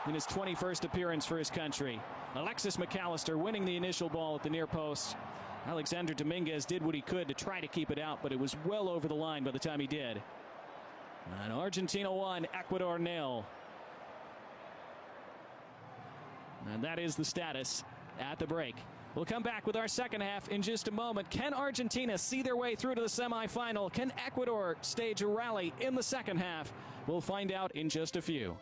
in his 21st appearance for his country. Alexis McAllister winning the initial ball at the near post. Alexander Dominguez did what he could to try to keep it out, but it was well over the line by the time he did. And Argentina 1, Ecuador 0. And that is the status at the break. We'll come back with our second half in just a moment. Can Argentina see their way through to the semifinal? Can Ecuador stage a rally in the second half? We'll find out in just a few.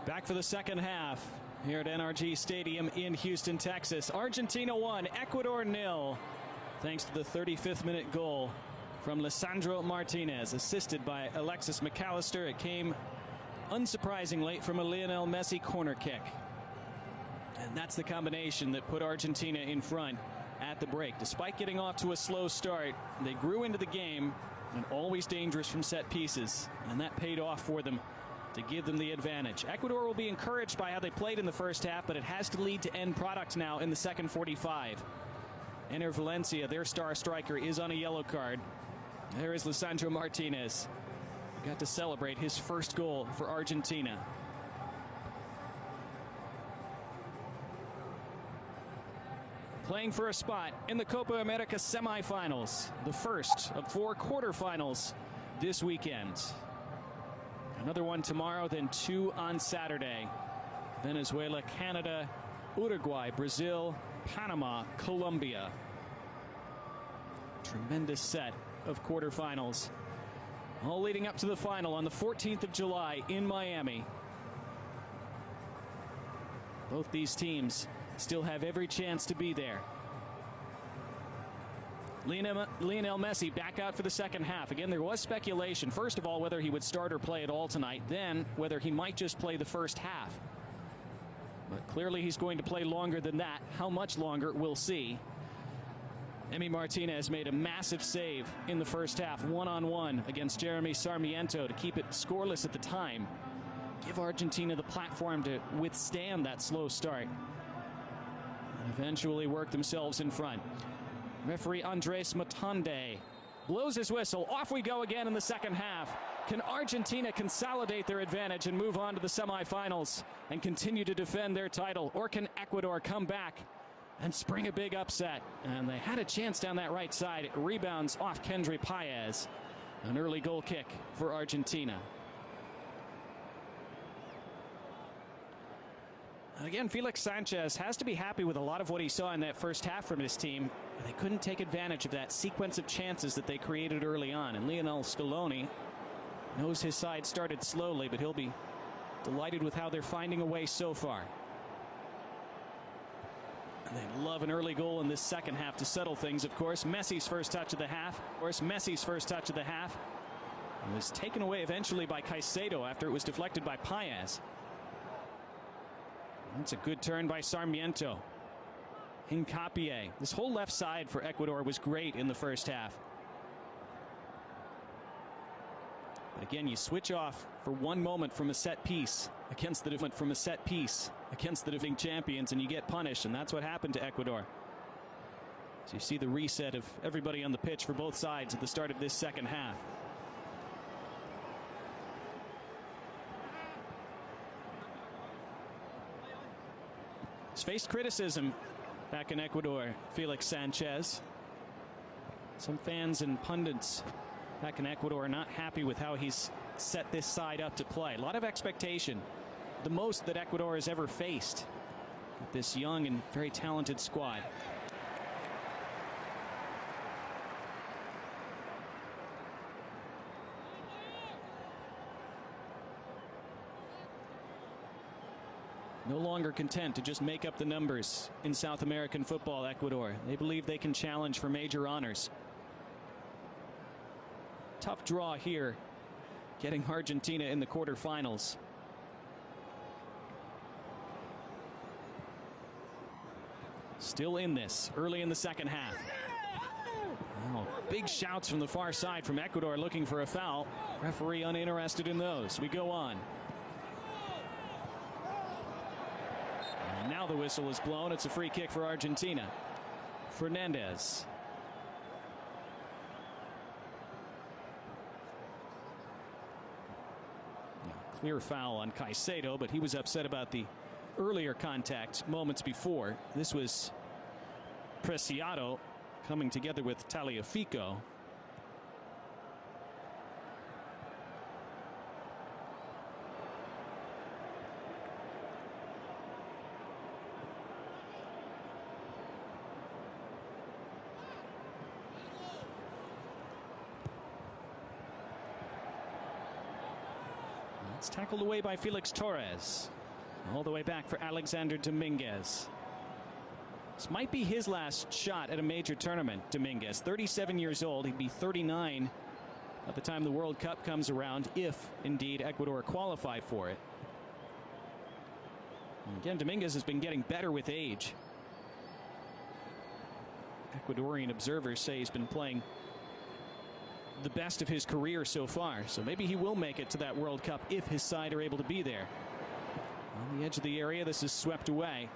Back for the second half here at NRG Stadium in Houston, Texas. Argentina 1, Ecuador 0. Thanks to the 35th minute goal from Lisandro Martinez, assisted by Alexis McAllister. It came unsurprisingly from a Lionel Messi corner kick. And that's the combination that put Argentina in front at the break. Despite getting off to a slow start, they grew into the game and always dangerous from set pieces. And that paid off for them to give them the advantage. Ecuador will be encouraged by how they played in the first half, but it has to lead to end product now in the second 45. Enter Valencia, their star striker, is on a yellow card. There is Lisandro Martinez. Got to celebrate his first goal for Argentina. Playing for a spot in the Copa America semifinals, the first of 4 quarterfinals this weekend. Another one tomorrow, then 2 on Saturday. Venezuela, Canada, Uruguay, Brazil, Panama, Colombia. Tremendous set of quarterfinals. All leading up to the final on the 14th of July in Miami. Both these teams still have every chance to be there. Lionel Messi back out for the second half. Again, there was speculation, first of all, whether he would start or play at all tonight, then whether he might just play the first half. But clearly he's going to play longer than that. How much longer, we'll see. Emi Martinez made a massive save in the first half, one-on-one against Jeremy Sarmiento to keep it scoreless at the time. Give Argentina the platform to withstand that slow start and eventually work themselves in front. Referee Andres Matande blows his whistle. Off we go again in the second half. Can Argentina consolidate their advantage and move on to the semifinals and continue to defend their title? Or can Ecuador come back and spring a big upset? And they had a chance down that right side. It rebounds off Kendry Paez. An early goal kick for Argentina. Again, Felix Sanchez has to be happy with a lot of what he saw in that first half from his team. They couldn't take advantage of that sequence of chances that they created early on. And Lionel Scaloni knows his side started slowly, but he'll be delighted with how they're finding a way so far. And they'd love an early goal in this second half to settle things, of course. Messi's first touch of the half. It was taken away eventually by Caicedo after it was deflected by Paez. That's a good turn by Sarmiento. Hincapié. This whole left side for Ecuador was great in the first half. But again, you switch off for one moment from a set piece against the defending champions, and you get punished, and that's what happened to Ecuador. So you see the reset of everybody on the pitch for both sides at the start of this second half. He's faced criticism back in Ecuador, Felix Sanchez. Some fans and pundits back in Ecuador are not happy with how he's set this side up to play. A lot of expectation, the most that Ecuador has ever faced with this young and very talented squad. No longer content to just make up the numbers in South American football, Ecuador. They believe they can challenge for major honors. Tough draw here, getting Argentina in the quarterfinals. Still in this early in the second half. Oh, big shouts from the far side from Ecuador looking for a foul. Referee uninterested in those. We go on. Now the whistle is blown. It's a free kick for Argentina. Fernandez. Clear foul on Caicedo, but he was upset about the earlier contact moments before. This was Preciado coming together with Tagliafico. It's tackled away by Felix Torres. All the way back for Alexander Dominguez. This might be his last shot at a major tournament. Dominguez, 37 years old. He'd be 39 at the time the World Cup comes around, if indeed Ecuador qualify for it. And again, Dominguez has been getting better with age. Ecuadorian observers say he's been playing the best of his career so far. So maybe he will make it to that World Cup if his side are able to be there. On the edge of the area, this is swept away.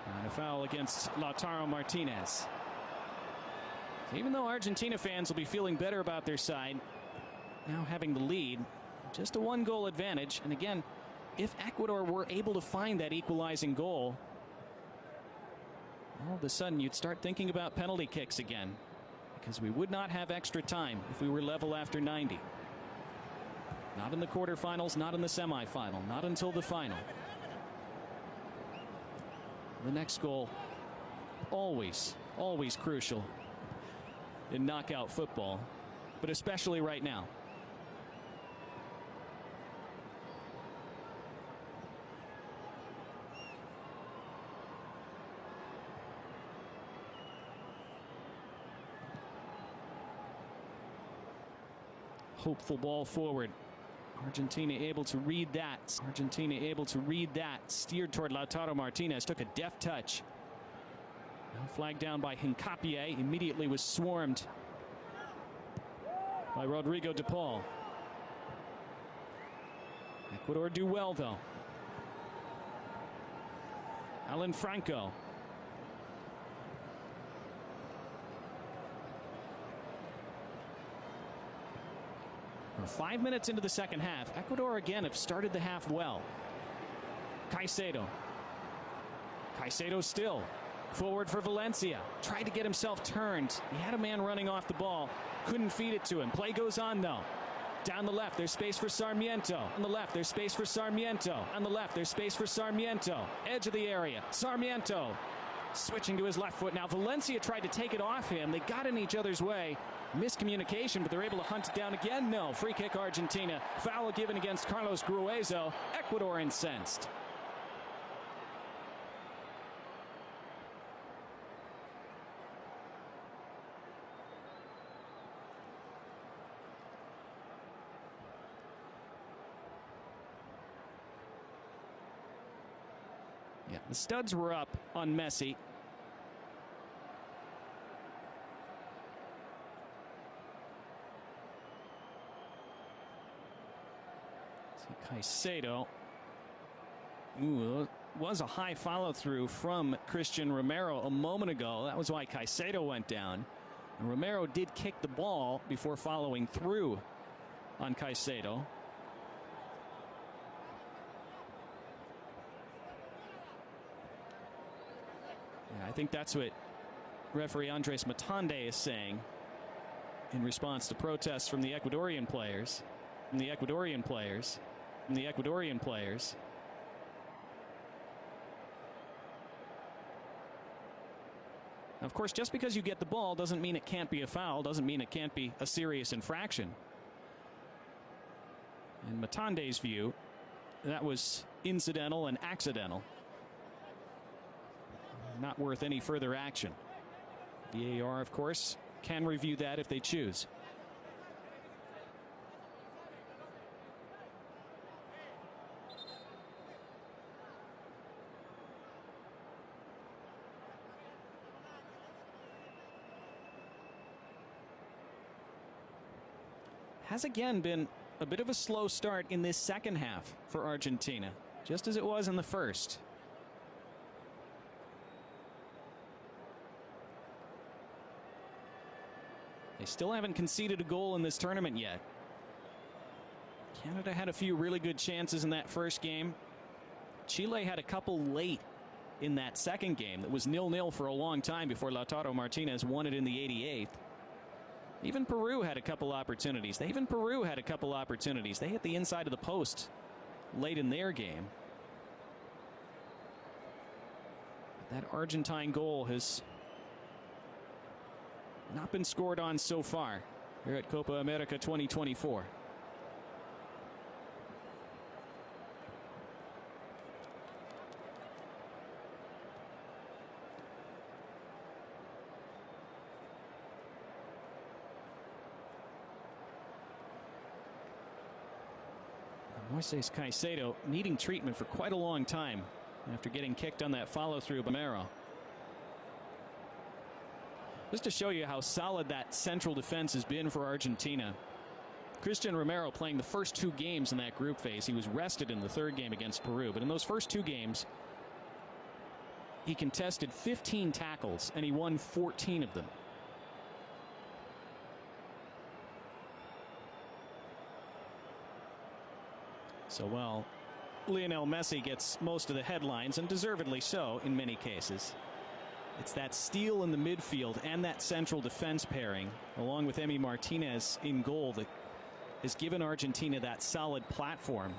And a foul against Lautaro Martinez. Even though Argentina fans will be feeling better about their side now having the lead, just a one-goal advantage. And again, if Ecuador were able to find that equalizing goal, all of a sudden you'd start thinking about penalty kicks again, because we would not have extra time if we were level after 90. Not in the quarterfinals, not in the semifinal, not until the final. The next goal, always crucial in knockout football, but especially right now. Hopeful ball forward. Argentina able to read that. Argentina able to read that. Steered toward Lautaro Martinez. Took a deft touch. Now flagged down by Hincapié. Immediately was swarmed by Rodrigo de Paul. Ecuador do well though. Alan Franco. We're 5 minutes into the second half. Ecuador again have started the half well. Caicedo. Caicedo still. Forward for Valencia. Tried to get himself turned. He had a man running off the ball. Couldn't feed it to him. Play goes on though. Down the left, there's space for Sarmiento. On the left, there's space for Sarmiento. On the left, there's space for Sarmiento. Edge of the area. Sarmiento switching to his left foot. Now Valencia tried to take it off him. They got in each other's way. Miscommunication, but they're able to hunt it down again. No. Free kick Argentina. Foul given against Carlos Gruezo. Ecuador incensed. Yeah, the studs were up on Messi. Caicedo. Ooh, was a high follow through from Christian Romero a moment ago. That was why Caicedo went down. And Romero did kick the ball before following through on Caicedo. Yeah, I think that's what referee Andres Matande is saying in response to protests from the Ecuadorian players. From the Ecuadorian players. From the Ecuadorian players. Now, of course, just because you get the ball doesn't mean it can't be a foul, doesn't mean it can't be a serious infraction. In Matande's view, that was incidental and accidental. Not worth any further action. VAR, of course, can review that if they choose. Has again been a bit of a slow start in this second half for Argentina, just as it was in the first. They still haven't conceded a goal in this tournament yet. Canada had a few really good chances in that first game. Chile had a couple late in that second game that was 0-0 for a long time before Lautaro Martinez won it in the 88th. Even Peru had a couple opportunities. They hit the inside of the post late in their game. That Argentine goal has not been scored on so far. here at Copa America 2024. Moises Caicedo needing treatment for quite a long time after getting kicked on that follow-through by Romero. Just to show you how solid that central defense has been for Argentina. Christian Romero playing the first 2 games in that group phase. He was rested in the 3rd game against Peru, but in those first 2 games he contested 15 tackles and he won 14 of them. So while Lionel Messi gets most of the headlines, and deservedly so in many cases, it's that steal in the midfield and that central defense pairing, along with Emi Martinez in goal, that has given Argentina that solid platform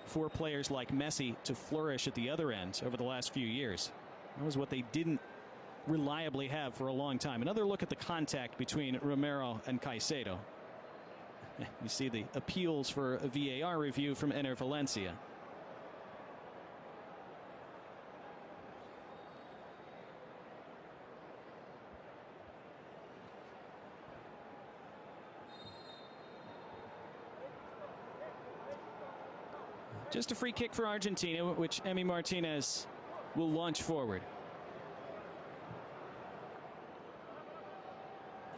for players like Messi to flourish at the other end over the last few years. That was what they didn't reliably have for a long time. Another look at the contact between Romero and Caicedo. You see the appeals for a VAR review from Ener Valencia. Just a free kick for Argentina, which Emi Martinez will launch forward.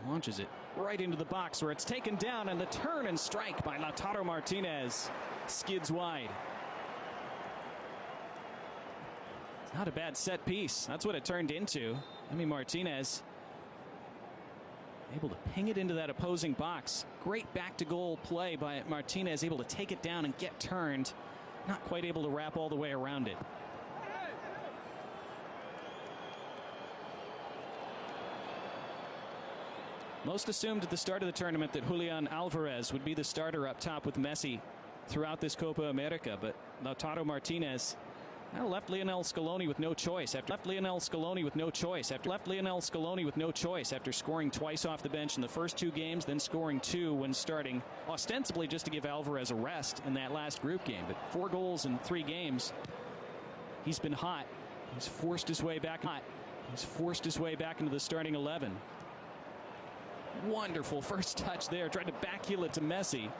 Launches it right into the box where it's taken down, and the turn and strike by Lautaro Martinez skids wide. It's not a bad set piece. That's what it turned into. Emi Martinez able to ping it into that opposing box. Great back to goal play by Martinez, able to take it down and get turned. Not quite able to wrap all the way around it. Most assumed at the start of the tournament that Julian Alvarez would be the starter up top with Messi throughout this Copa America, but Lautaro Martinez left Lionel Scaloni with no choice after after scoring twice off the bench in the first 2 games, then scoring 2 when starting, ostensibly just to give Alvarez a rest in that last group game. But 4 goals in 3 games. He's been hot. He's forced his way back into the starting 11. Wonderful first touch there, tried to backheel it to Messi.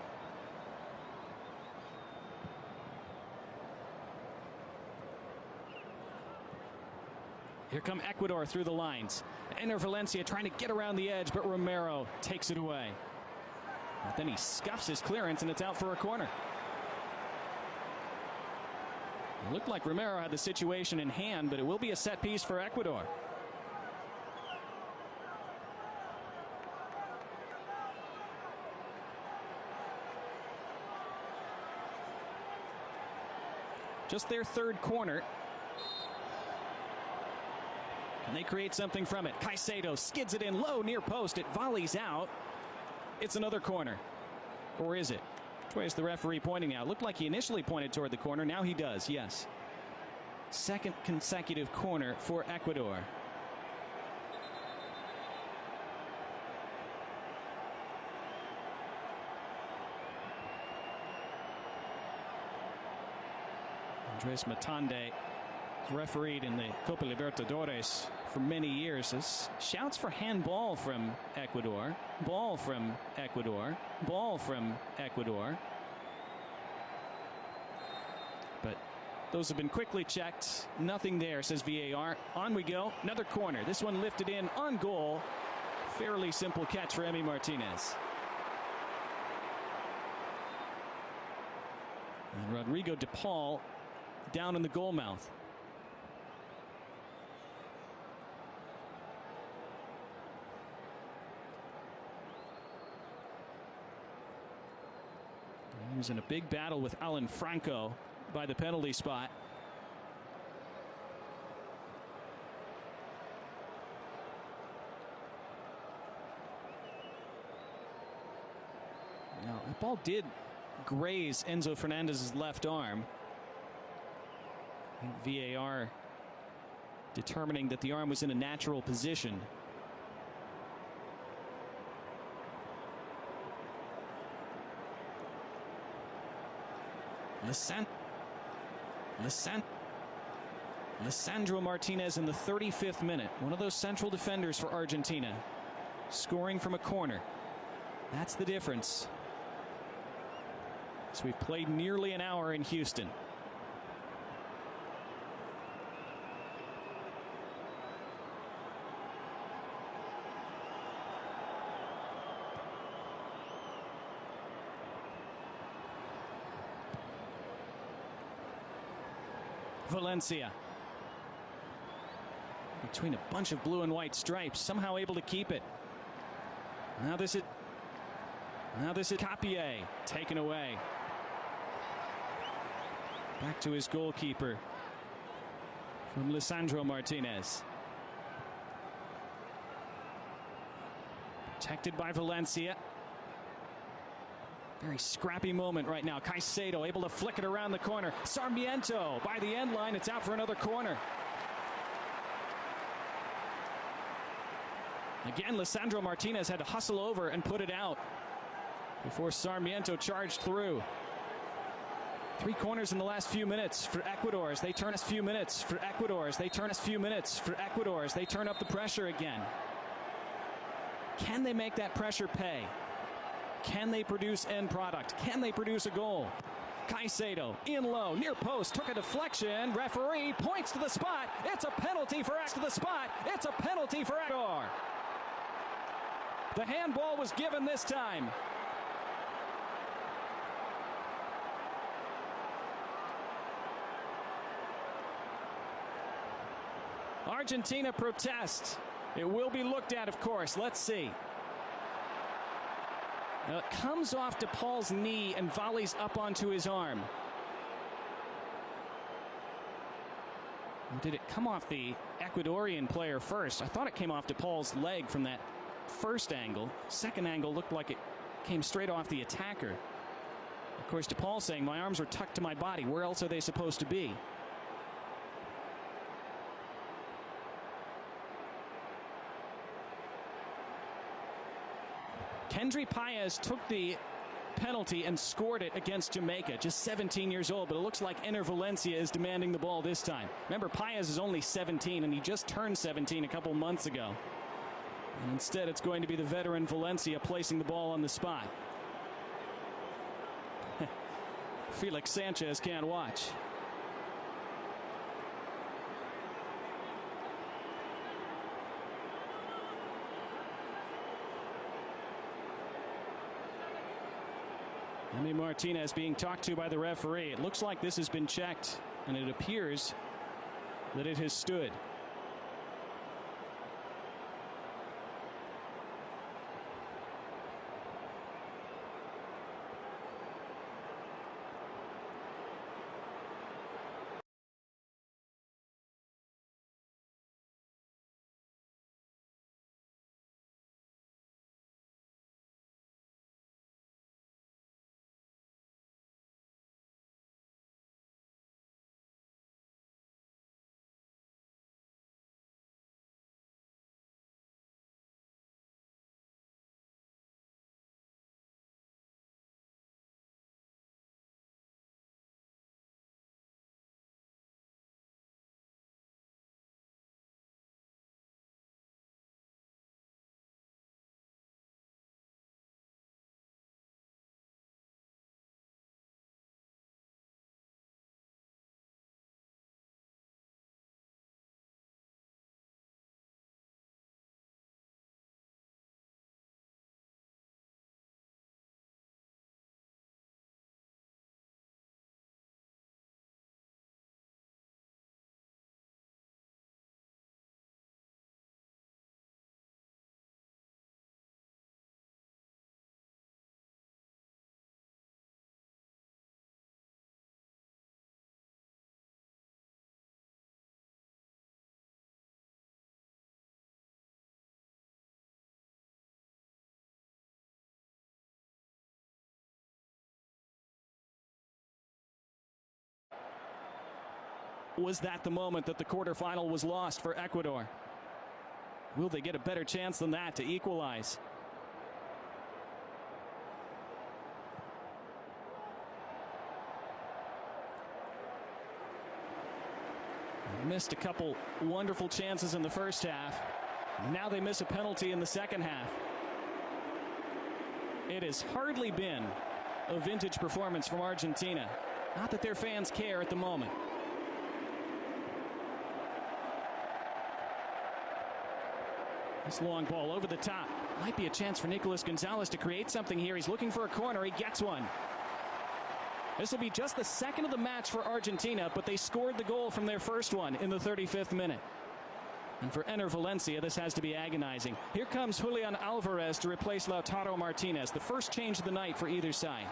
Here come Ecuador through the lines. Ener Valencia trying to get around the edge, but Romero takes it away. But then he scuffs his clearance, and it's out for a corner. It looked like Romero had the situation in hand, but it will be a set piece for Ecuador. Just their 3rd corner. Can they create something from it? Caicedo skids it in low near post. It volleys out. It's another corner. Or is it? Which way is the referee pointing out? Looked like he initially pointed toward the corner. Now he does, yes. 2nd consecutive corner for Ecuador. Andres Matande refereed in the Copa Libertadores for many years. As shouts for handball from Ecuador. Ball from Ecuador. Ball from Ecuador. But those have been quickly checked. Nothing there, says VAR. On we go. Another corner. This one lifted in on goal. Fairly simple catch for Emi Martinez. And Rodrigo de Paul down in the goal mouth. He was in a big battle with Alan Franco by the penalty spot. Now, the ball did graze Enzo Fernandez's left arm. I think VAR determining that the arm was in a natural position. Lisandro Martinez in the 35th minute. One of those central defenders for Argentina. Scoring from a corner. That's the difference. So we've played nearly an hour in Houston. Valencia. Between a bunch of blue and white stripes, somehow able to keep it. Now this is Capier, taken away. Back to his goalkeeper from Lisandro Martinez. Protected by Valencia. Very scrappy moment right now. Caicedo able to flick it around the corner. Sarmiento by the end line. It's out for another corner. Again, Lisandro Martinez had to hustle over and put it out before Sarmiento charged through. 3 corners in the last few minutes for Ecuador as they turn us few minutes for Ecuador as they turn us few minutes for Ecuador as they turn up the pressure again. Can they make that pressure pay? Can they produce end product? Can they produce a goal? Caicedo in low, near post, took a deflection. Referee points to the spot. It's a penalty for It's a penalty for Ecuador. The handball was given this time. Argentina protests. It will be looked at, of course. Let's see. Now it comes off DePaul's knee and volleys up onto his arm. Or did it come off the Ecuadorian player first? I thought it came off DePaul's leg from that first angle. Second angle looked like it came straight off the attacker. Of course, DePaul saying, my arms were tucked to my body. Where else are they supposed to be? Kendry Páez took the penalty and scored it against Jamaica, just 17 years old, but it looks like Enner Valencia is demanding the ball this time. Remember, Páez is only 17, and he just turned 17 a couple months ago. And instead, it's going to be the veteran Valencia placing the ball on the spot. Felix Sanchez can't watch. Emi Martinez being talked to by the referee. It looks like this has been checked, and it appears that it has stood. Was that the moment that the quarterfinal was lost for Ecuador? Will they get a better chance than that to equalize? missed a couple wonderful chances in the first half. Now they miss a penalty in the second half. It has hardly been a vintage performance from Argentina. Not that their fans care at the moment. This long ball over the top. Might be a chance for Nicolas Gonzalez to create something here. He's looking for a corner. He gets one. This will be just the second of the match for Argentina, but they scored the goal from their first one in the 35th minute. And for Enner Valencia, this has to be agonizing. Here comes Julian Alvarez to replace Lautaro Martinez, the first change of the night for either side.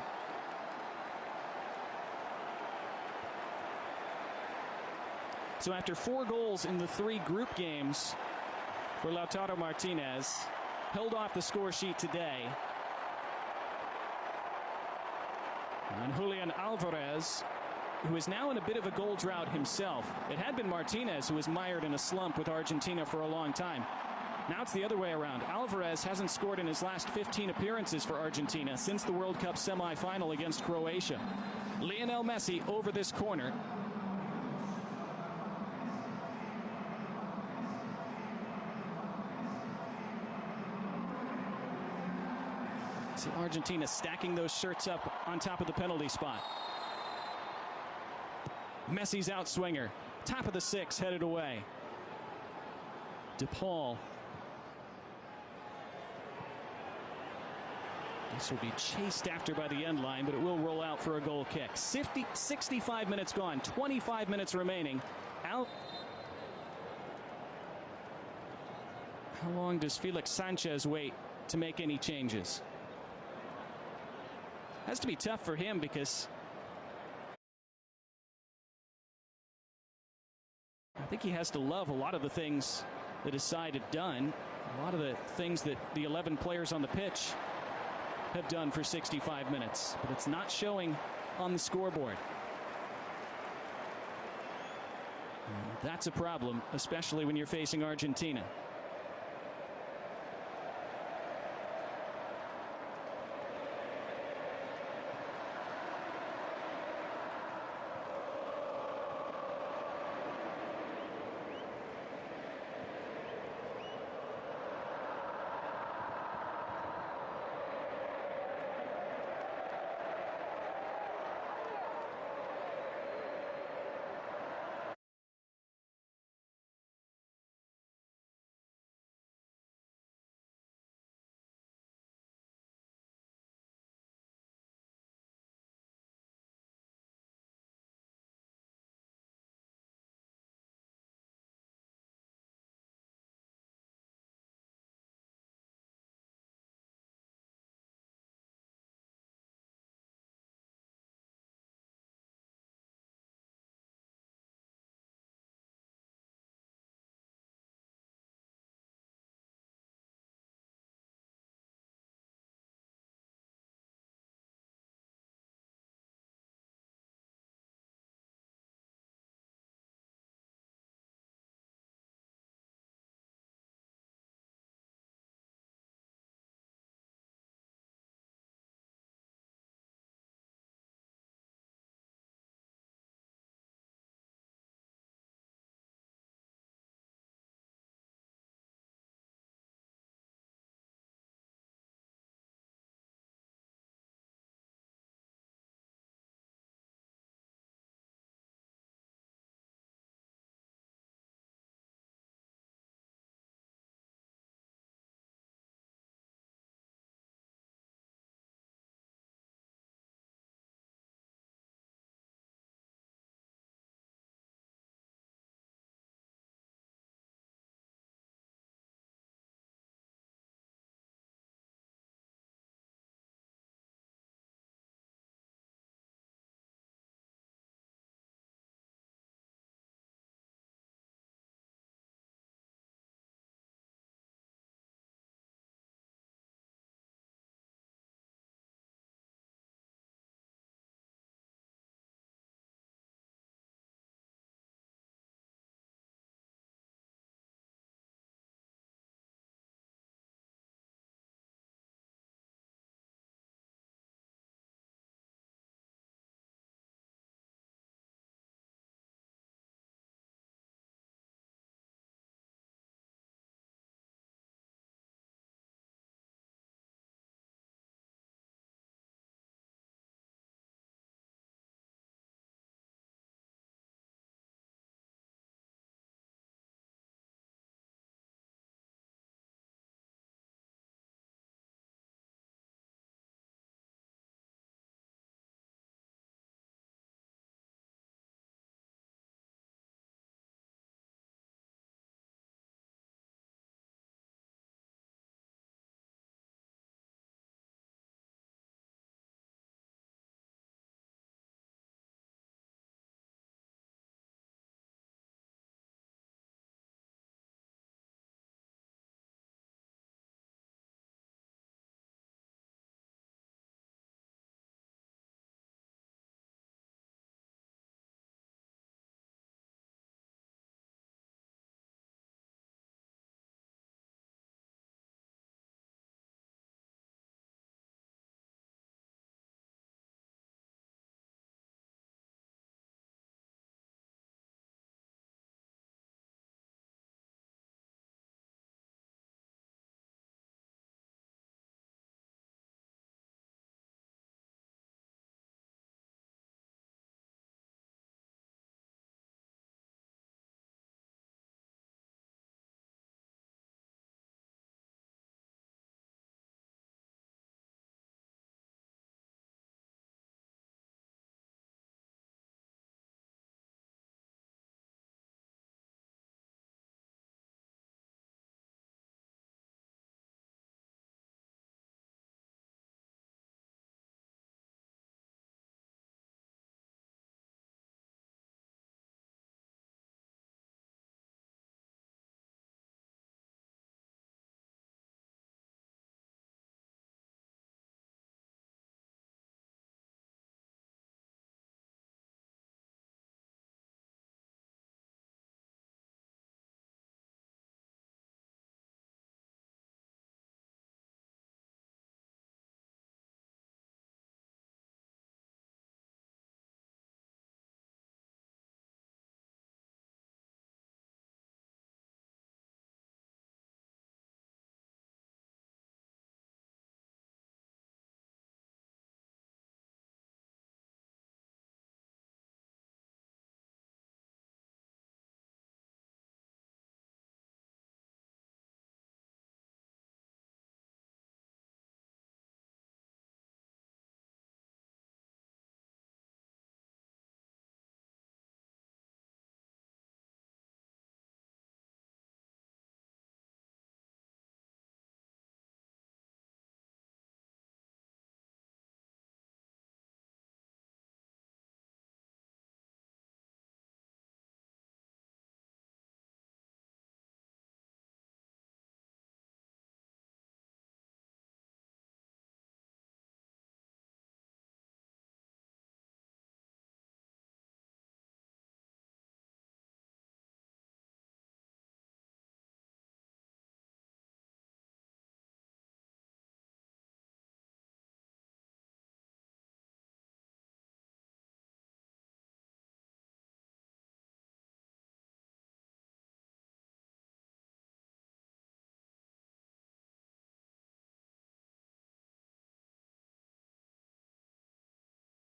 So after 4 goals in the 3 group games for Lautaro Martinez, held off the score sheet today. And Julian Alvarez, who is now in a bit of a goal drought himself. It had been Martinez who was mired in a slump with Argentina for a long time. Now it's the other way around. Alvarez hasn't scored in his last 15 appearances for Argentina since the World Cup semifinal against Croatia. Lionel Messi over this corner. See Argentina stacking those shirts up on top of the penalty spot. Messi's outswinger. Top of the 6, headed away. DePaul. This will be chased after by the end line, but it will roll out for a goal kick. 65 minutes gone, 25 minutes remaining. Out. How long does Felix Sanchez wait to make any changes? Has to be tough for him because I think he has to love a lot of the things that his side had done, a lot of the things that the 11 players on the pitch have done for 65 minutes, but it's not showing on the scoreboard. That's a problem, especially when you're facing Argentina.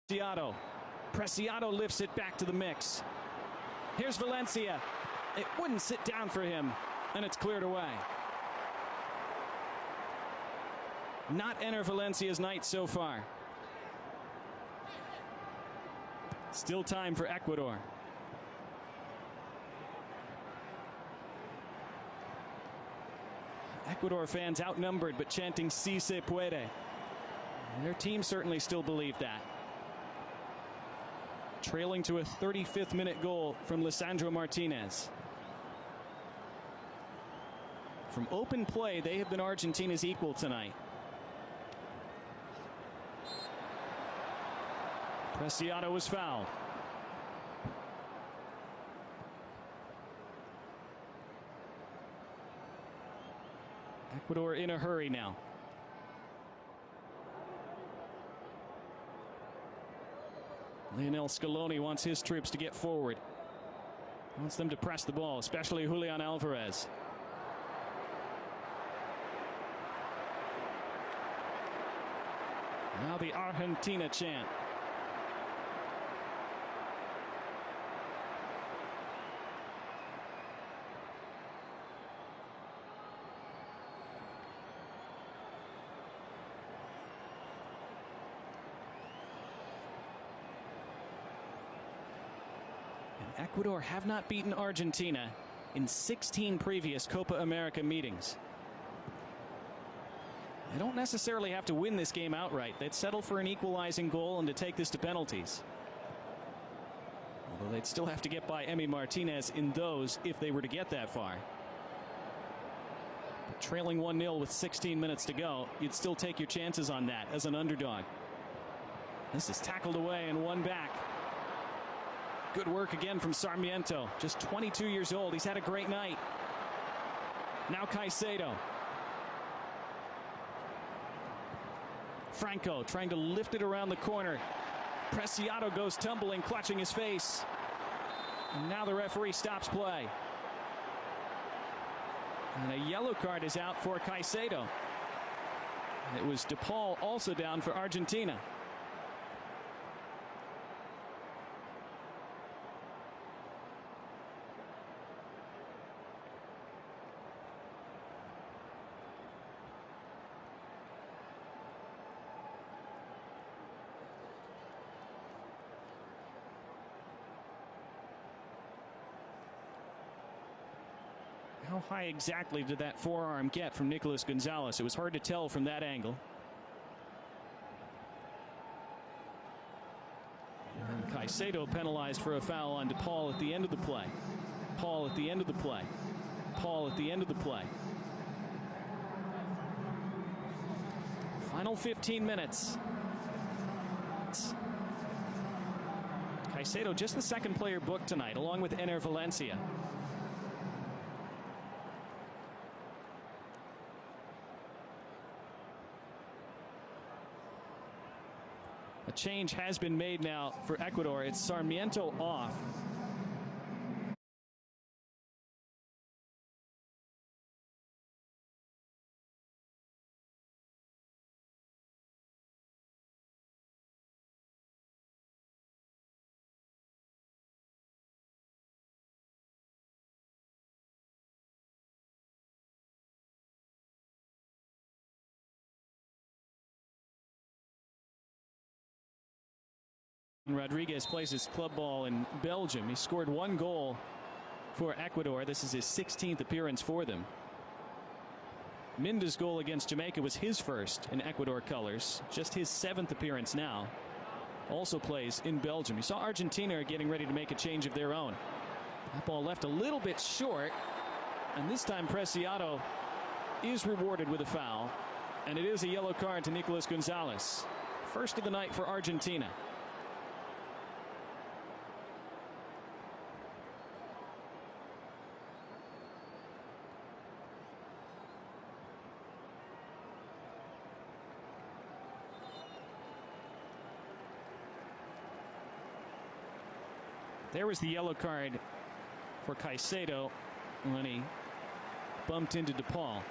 Preciado lifts it back to the mix. Here's Valencia. It wouldn't sit down for him, and it's cleared away. Not Enner Valencia's night so far. Still time for Ecuador. Ecuador fans outnumbered but chanting "Si se puede." Their team certainly still believed that. Trailing to a 35th minute goal from Lisandro Martinez. From open play, they have been Argentina's equal tonight. Preciado was fouled. Ecuador in a hurry now. Lionel Scaloni wants his troops to get forward. Wants them to press the ball, especially Julian Alvarez. Now the Argentina chant. Ecuador have not beaten Argentina in 16 previous Copa America meetings. They don't necessarily have to win this game outright. They'd settle for an equalizing goal and to take this to penalties. Although they'd still have to get by Emi Martinez in those if they were to get that far. But trailing 1-0 with 16 minutes to go, you'd still take your chances on that as an underdog. This is tackled away and won back. Good work again from Sarmiento, just 22 years old. He's had a great night. Now Caicedo. Franco trying to lift it around the corner. Preciado goes tumbling, clutching his face. And now the referee stops play. And a yellow card is out for Caicedo. It was DePaul also down for Argentina. How high exactly did that forearm get from Nicolas Gonzalez? It was hard to tell from that angle. And Caicedo penalized for a foul on DePaul at the end of the play. Paul at the end of the play. Paul at the end of the play. Final 15 minutes. Caicedo just the second player booked tonight, along with Enner Valencia. A change has been made now for Ecuador. It's Sarmiento off. Rodriguez plays his club ball in Belgium. He scored 1 goal for Ecuador. This is his 16th appearance for them. Minda's goal against Jamaica was his first in Ecuador colors. Just his 7th appearance now. Also plays in Belgium. You saw Argentina getting ready to make a change of their own. That ball left a little bit short. And this time Preciado is rewarded with a foul. And it is a yellow card to Nicolas Gonzalez. First of the night for Argentina. There was the yellow card for Caicedo when he bumped into DePaul.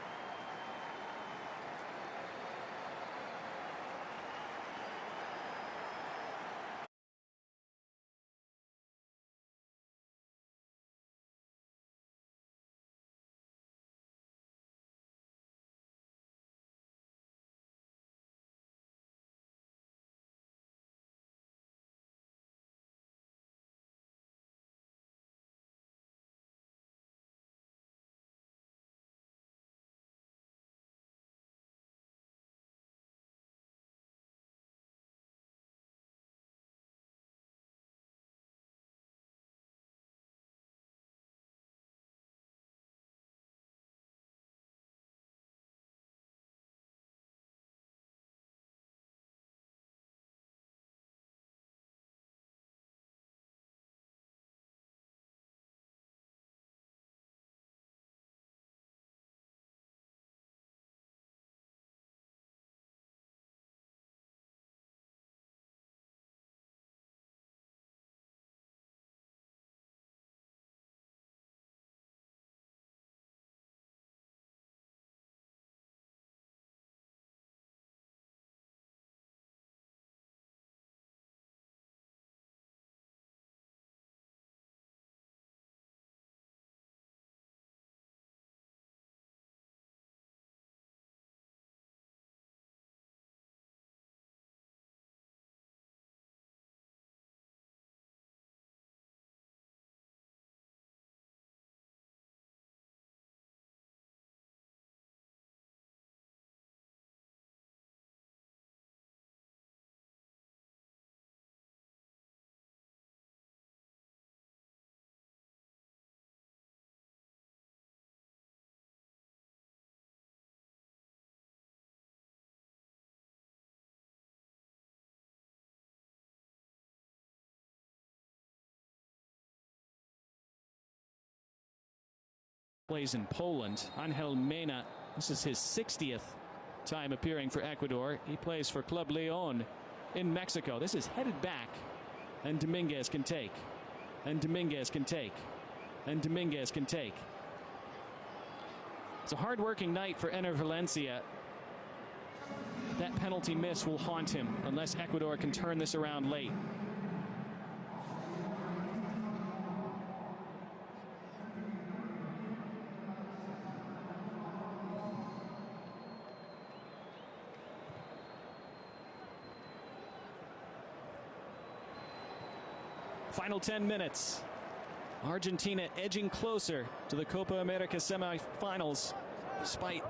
Plays in Poland. Angel Mena, this is his 60th time appearing for Ecuador. He plays for Club León in Mexico. This is headed back, and Dominguez can take. And Dominguez can take. And Dominguez can take. It's a hard-working night for Enner Valencia. That penalty miss will haunt him unless Ecuador can turn this around late. Final 10 minutes. Argentina edging closer to the Copa America semifinals, despite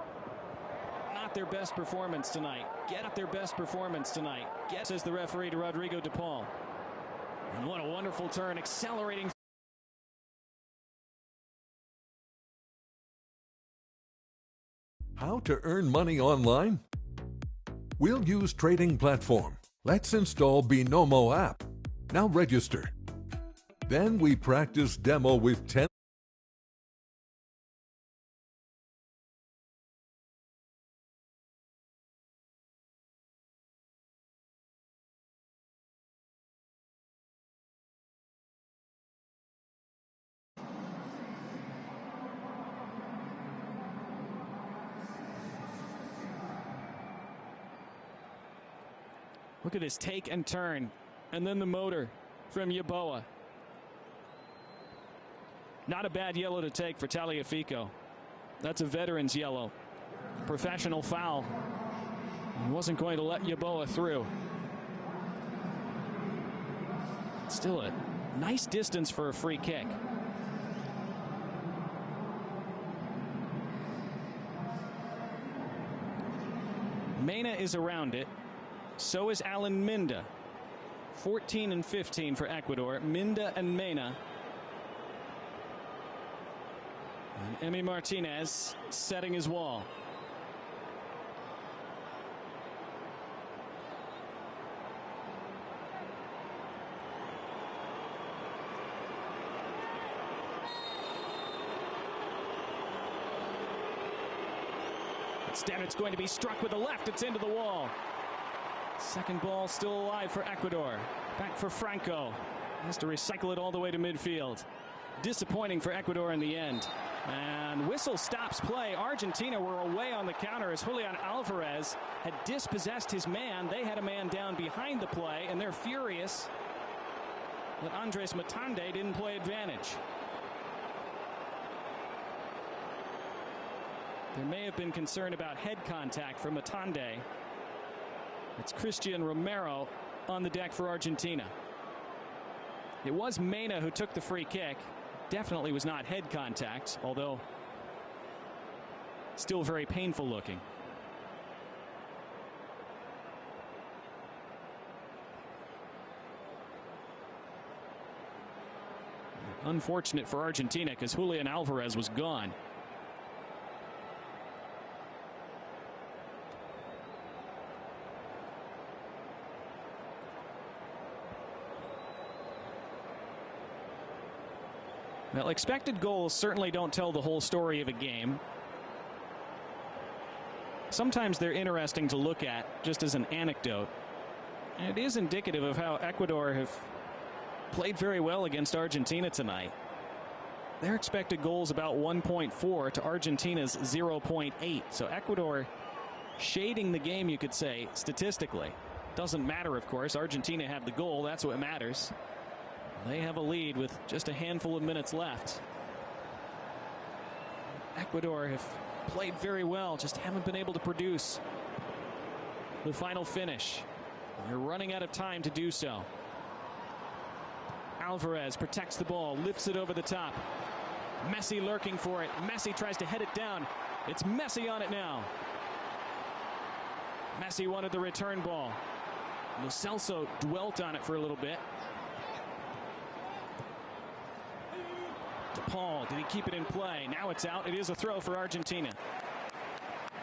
not their best performance tonight. Get their best performance tonight. Says the referee to Rodrigo de Paul. And what a wonderful turn, accelerating. How to earn money online? We'll use trading platform. Let's install Binomo app. Now register. Then we practice demo with 10. Look at his take and turn, and then the motor from Yeboah. Not a bad yellow to take for Tagliafico. That's a veteran's yellow. Professional foul. He wasn't going to let Yeboah through. Still a nice distance for a free kick. Mena is around it. So is Alan Minda. 14 and 15 for Ecuador. Minda and Mena. And Emi Martinez setting his wall. Instead, it's going to be struck with the left. It's into the wall. Second ball still alive for Ecuador. Back for Franco. Has to recycle it all the way to midfield. Disappointing for Ecuador in the end. And whistle stops play. Argentina were away on the counter as Julian Alvarez had dispossessed his man. They had a man down behind the play, and they're furious that Andres Matande didn't play advantage. There may have been concern about head contact from Matande. It's Christian Romero on the deck for Argentina. It was Mena who took the free kick. Definitely was not head contact, although still very painful looking. Unfortunate for Argentina because Julian Alvarez was gone. Well, expected goals certainly don't tell the whole story of a game. Sometimes they're interesting to look at just as an anecdote. And it is indicative of how Ecuador have played very well against Argentina tonight. Their expected goals about 1.4 to Argentina's 0.8. So Ecuador shading the game, you could say, statistically. Doesn't matter, of course. Argentina have the goal. That's what matters. They have a lead with just a handful of minutes left. Ecuador have played very well, just haven't been able to produce the final finish. They're running out of time to do so. Alvarez protects the ball, lifts it over the top. Messi lurking for it. Messi tries to head it down. It's Messi on it now. Messi wanted the return ball. Lo Celso dwelt on it for a little bit. Paul, did he keep it in play? Now it's out. It is a throw for Argentina.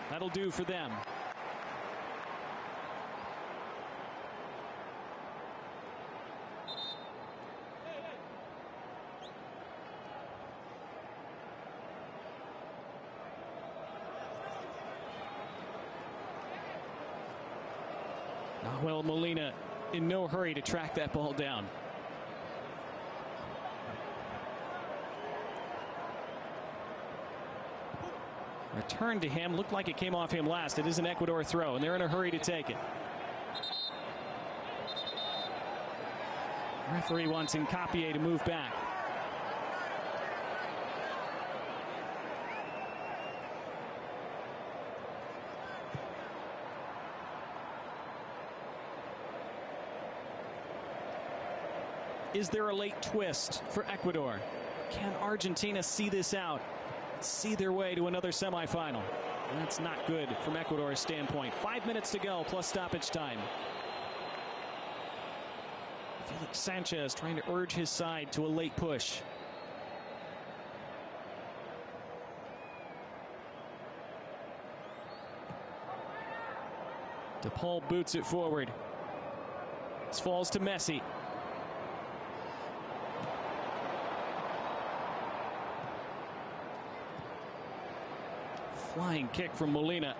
That'll do for them. Well, Molina in no hurry to track that ball down. Return to him. Looked like it came off him last. It is an Ecuador throw, and they're in a hurry to take it. Referee wants Hincapié to move back. Is there a late twist for Ecuador? Can Argentina see this out? See their way to another semifinal? That's not good from Ecuador's standpoint. 5 minutes to go plus stoppage time. Felix Sanchez trying to urge his side to a late push. DePaul boots it forward. This falls to Messi. Flying kick from Molina.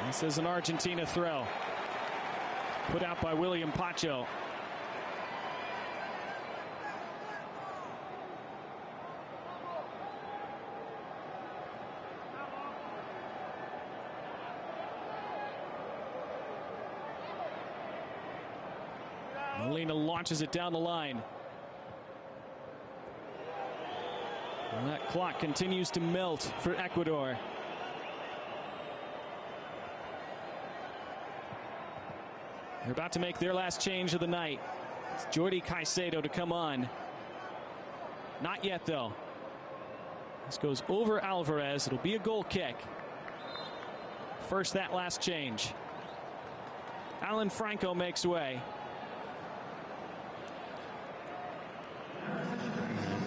This is an Argentina throw. Put out by William Pacho. Molina launches it down the line. And that clock continues to melt for Ecuador. They're about to make their last change of the night. It's Jordi Caicedo to come on. Not yet, though. This goes over Alvarez. It'll be a goal kick. First, that last change. Alan Franco makes way.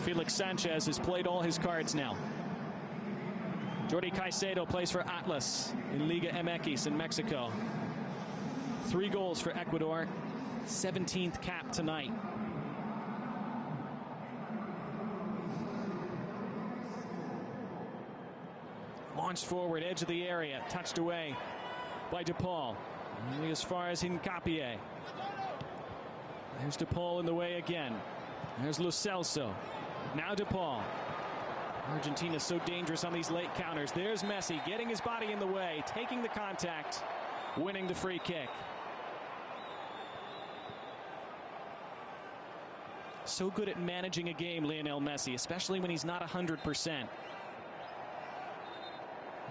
Felix Sanchez has played all his cards now. Jordi Caicedo plays for Atlas in Liga MX in Mexico. 3 goals for Ecuador. 17th cap tonight. Launched forward, edge of the area, touched away by DePaul. Only as far as Hincapié. There's DePaul in the way again. There's Lo Celso. Now DePaul. Argentina so dangerous on these late counters. There's Messi getting his body in the way, taking the contact, winning the free kick. So good at managing a game, Lionel Messi, especially when he's not 100%.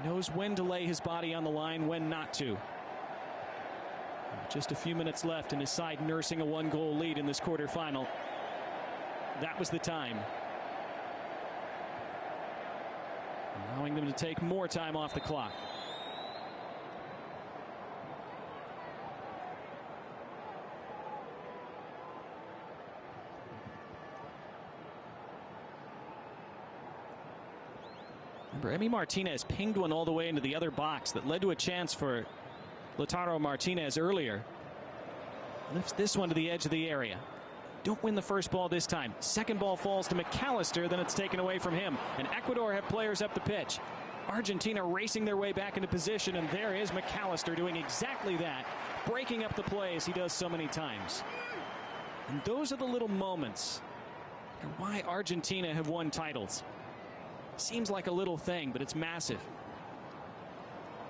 Knows when to lay his body on the line, when not to. Just a few minutes left and his side nursing a 1-goal lead in this quarterfinal. That was the time. Allowing them to take more time off the clock. Remember, Emi Martinez pinged one all the way into the other box that led to a chance for Lautaro Martinez earlier. Lifts this one to the edge of the area. Don't win the first ball this time. Second ball falls to McAllister, then it's taken away from him. And Ecuador have players up the pitch. Argentina racing their way back into position, and there is McAllister doing exactly that, breaking up the play as he does so many times. And those are the little moments that are why Argentina have won titles. Seems like a little thing, but it's massive.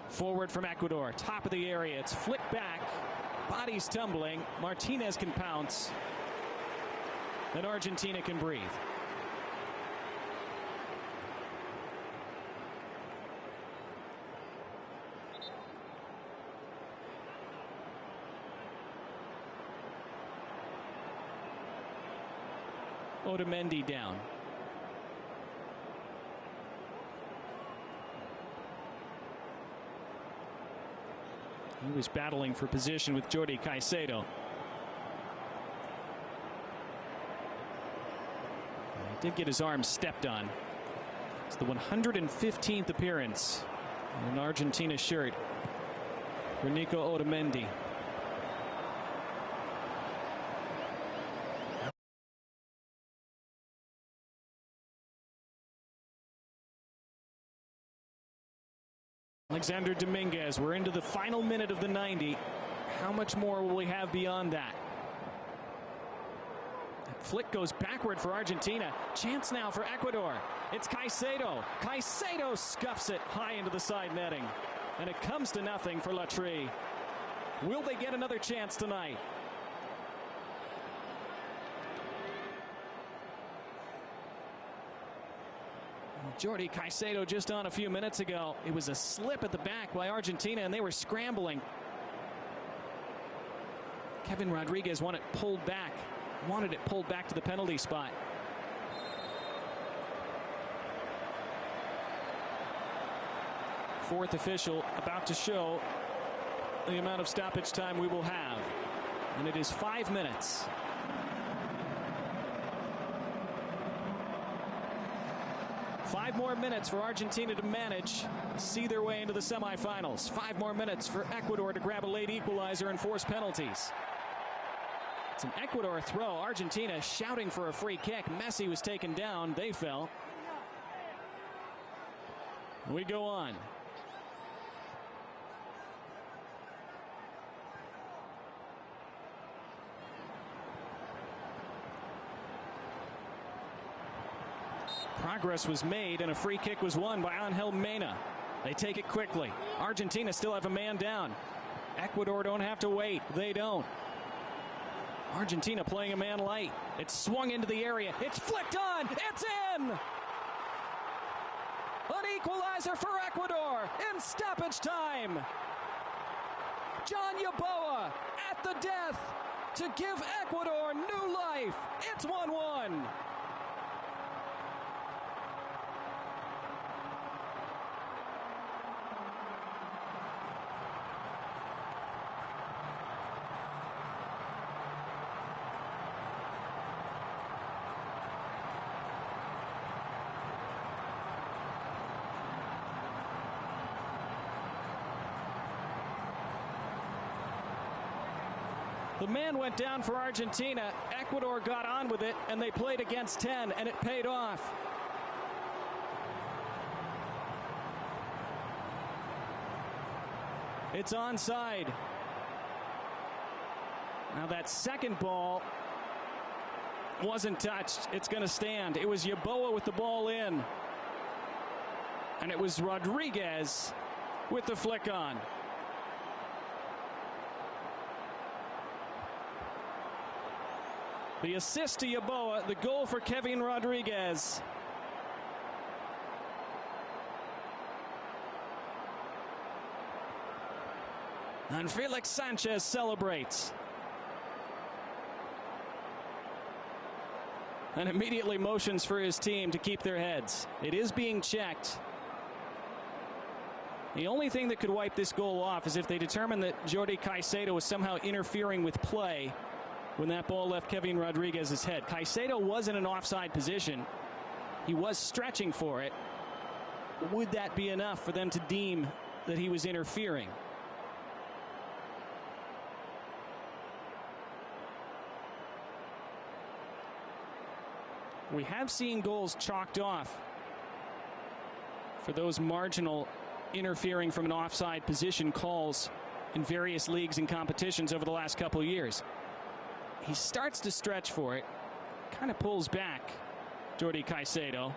Forward from Ecuador, top of the area. It's flicked back, bodies tumbling. Martinez can pounce. Then Argentina can breathe. Otamendi down. He was battling for position with Jordi Caicedo. He did get his arm stepped on. It's the 115th appearance in an Argentina shirt for Nico Otamendi. Alexander Dominguez, we're into the final minute of the 90. How much more will we have beyond that? That flick goes backward for Argentina. Chance now for Ecuador. It's Caicedo. Caicedo scuffs it high into the side netting. And it comes to nothing for Latry. Will they get another chance tonight? Jordi Caicedo just on a few minutes ago. It was a slip at the back by Argentina, and they were scrambling. Kevin Rodriguez wanted it pulled back to the penalty spot. Fourth official about to show the amount of stoppage time we will have, and it is 5 minutes. Five more minutes for Argentina to manage, see their way into the semifinals. 5 more minutes for Ecuador to grab a late equalizer and force penalties. It's an Ecuador throw. Argentina shouting for a free kick. Messi was taken down. They fell. We go on. Progress was made and a free kick was won by Angel Mena. They take it quickly. Argentina still have a man down. Ecuador don't have to wait. They don't. Argentina playing a man light. It's swung into the area. It's flicked on. It's in. An equalizer for Ecuador in stoppage time. John Yeboah at the death to give Ecuador new life. It's 1-1. The man went down for Argentina. Ecuador got on with it, and they played against 10, and it paid off. It's onside. Now that second ball wasn't touched. It's going to stand. It was Yeboah with the ball in. And it was Rodriguez with the flick on. The assist to Yeboah, the goal for Kevin Rodriguez. And Felix Sanchez celebrates. And immediately motions for his team to keep their heads. It is being checked. The only thing that could wipe this goal off is if they determine that Jordi Caicedo was somehow interfering with play when that ball left Kevin Rodriguez's head. Caicedo was in an offside position. He was stretching for it. Would that be enough for them to deem that he was interfering? We have seen goals chalked off for those marginal interfering from an offside position calls in various leagues and competitions over the last couple of years. He starts to stretch for it, kind of pulls back, Jordi Caicedo.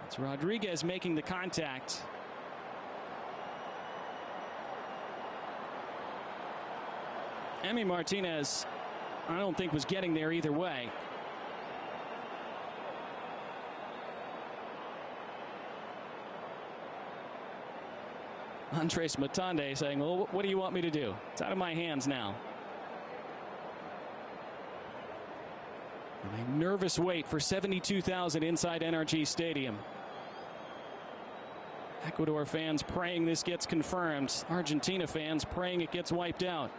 It's Rodriguez making the contact. Emi Martinez, I don't think was getting there either way. Andres Matande saying, well, what do you want me to do? It's out of my hands now. A nervous wait for 72,000 inside NRG Stadium. Ecuador fans praying this gets confirmed. Argentina fans praying it gets wiped out.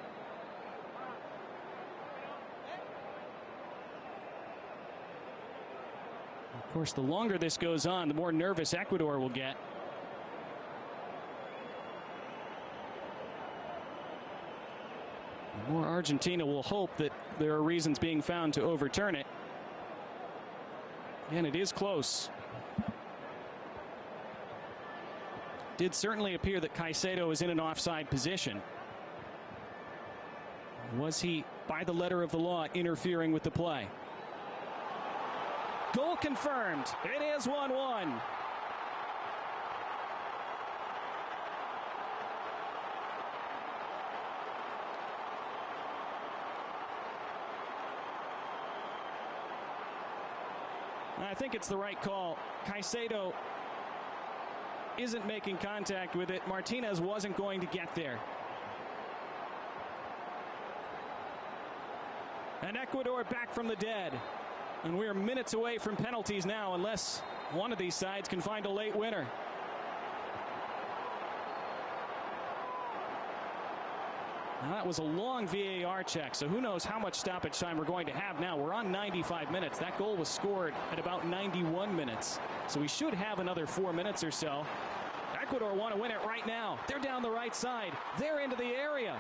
Of course, the longer this goes on, the more nervous Ecuador will get. The more Argentina will hope that there are reasons being found to overturn it. And it is close. did certainly appear that Caicedo was in an offside position. Was he, by the letter of the law, interfering with the play? Goal confirmed. It is 1-1. I think it's the right call. Caicedo isn't making contact with it. Martinez wasn't going to get there. And Ecuador back from the dead. And we're minutes away from penalties now, unless one of these sides can find a late winner. Now that was a long VAR check, so who knows how much stoppage time we're going to have now. We're on 95 minutes. That goal was scored at about 91 minutes. So we should have another 4 minutes or so. Ecuador want to win it right now. They're down the right side. They're into the area.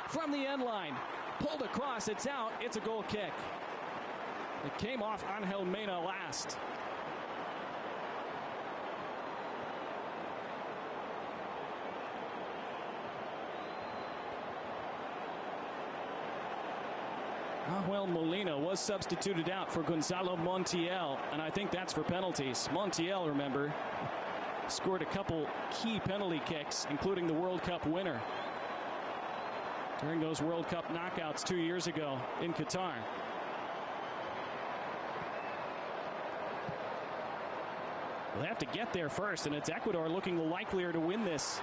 From the end line. Pulled across. It's out. It's a goal kick. It came off Angel Mena last. Well, Molina was substituted out for Gonzalo Montiel, and I think that's for penalties. Montiel, remember, scored a couple key penalty kicks, including the World Cup winner during those World Cup knockouts 2 years ago in Qatar. Well, they have to get there first, and it's Ecuador looking likelier to win this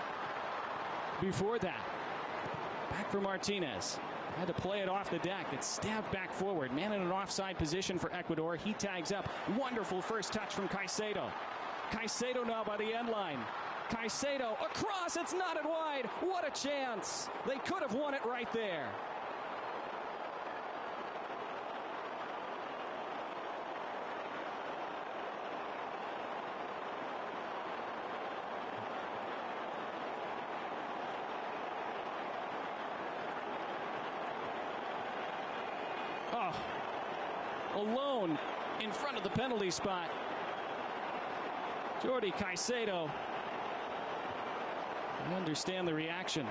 before that. Back for Martinez. Had to play it off the deck. It's stabbed back forward. Man in an offside position for Ecuador. He tags up. Wonderful first touch from Caicedo. Caicedo now by the end line. Caicedo across. It's knotted wide. What a chance. They could have won it right there. Oh, alone in front of the penalty spot. Jordi Caicedo. I understand the reaction.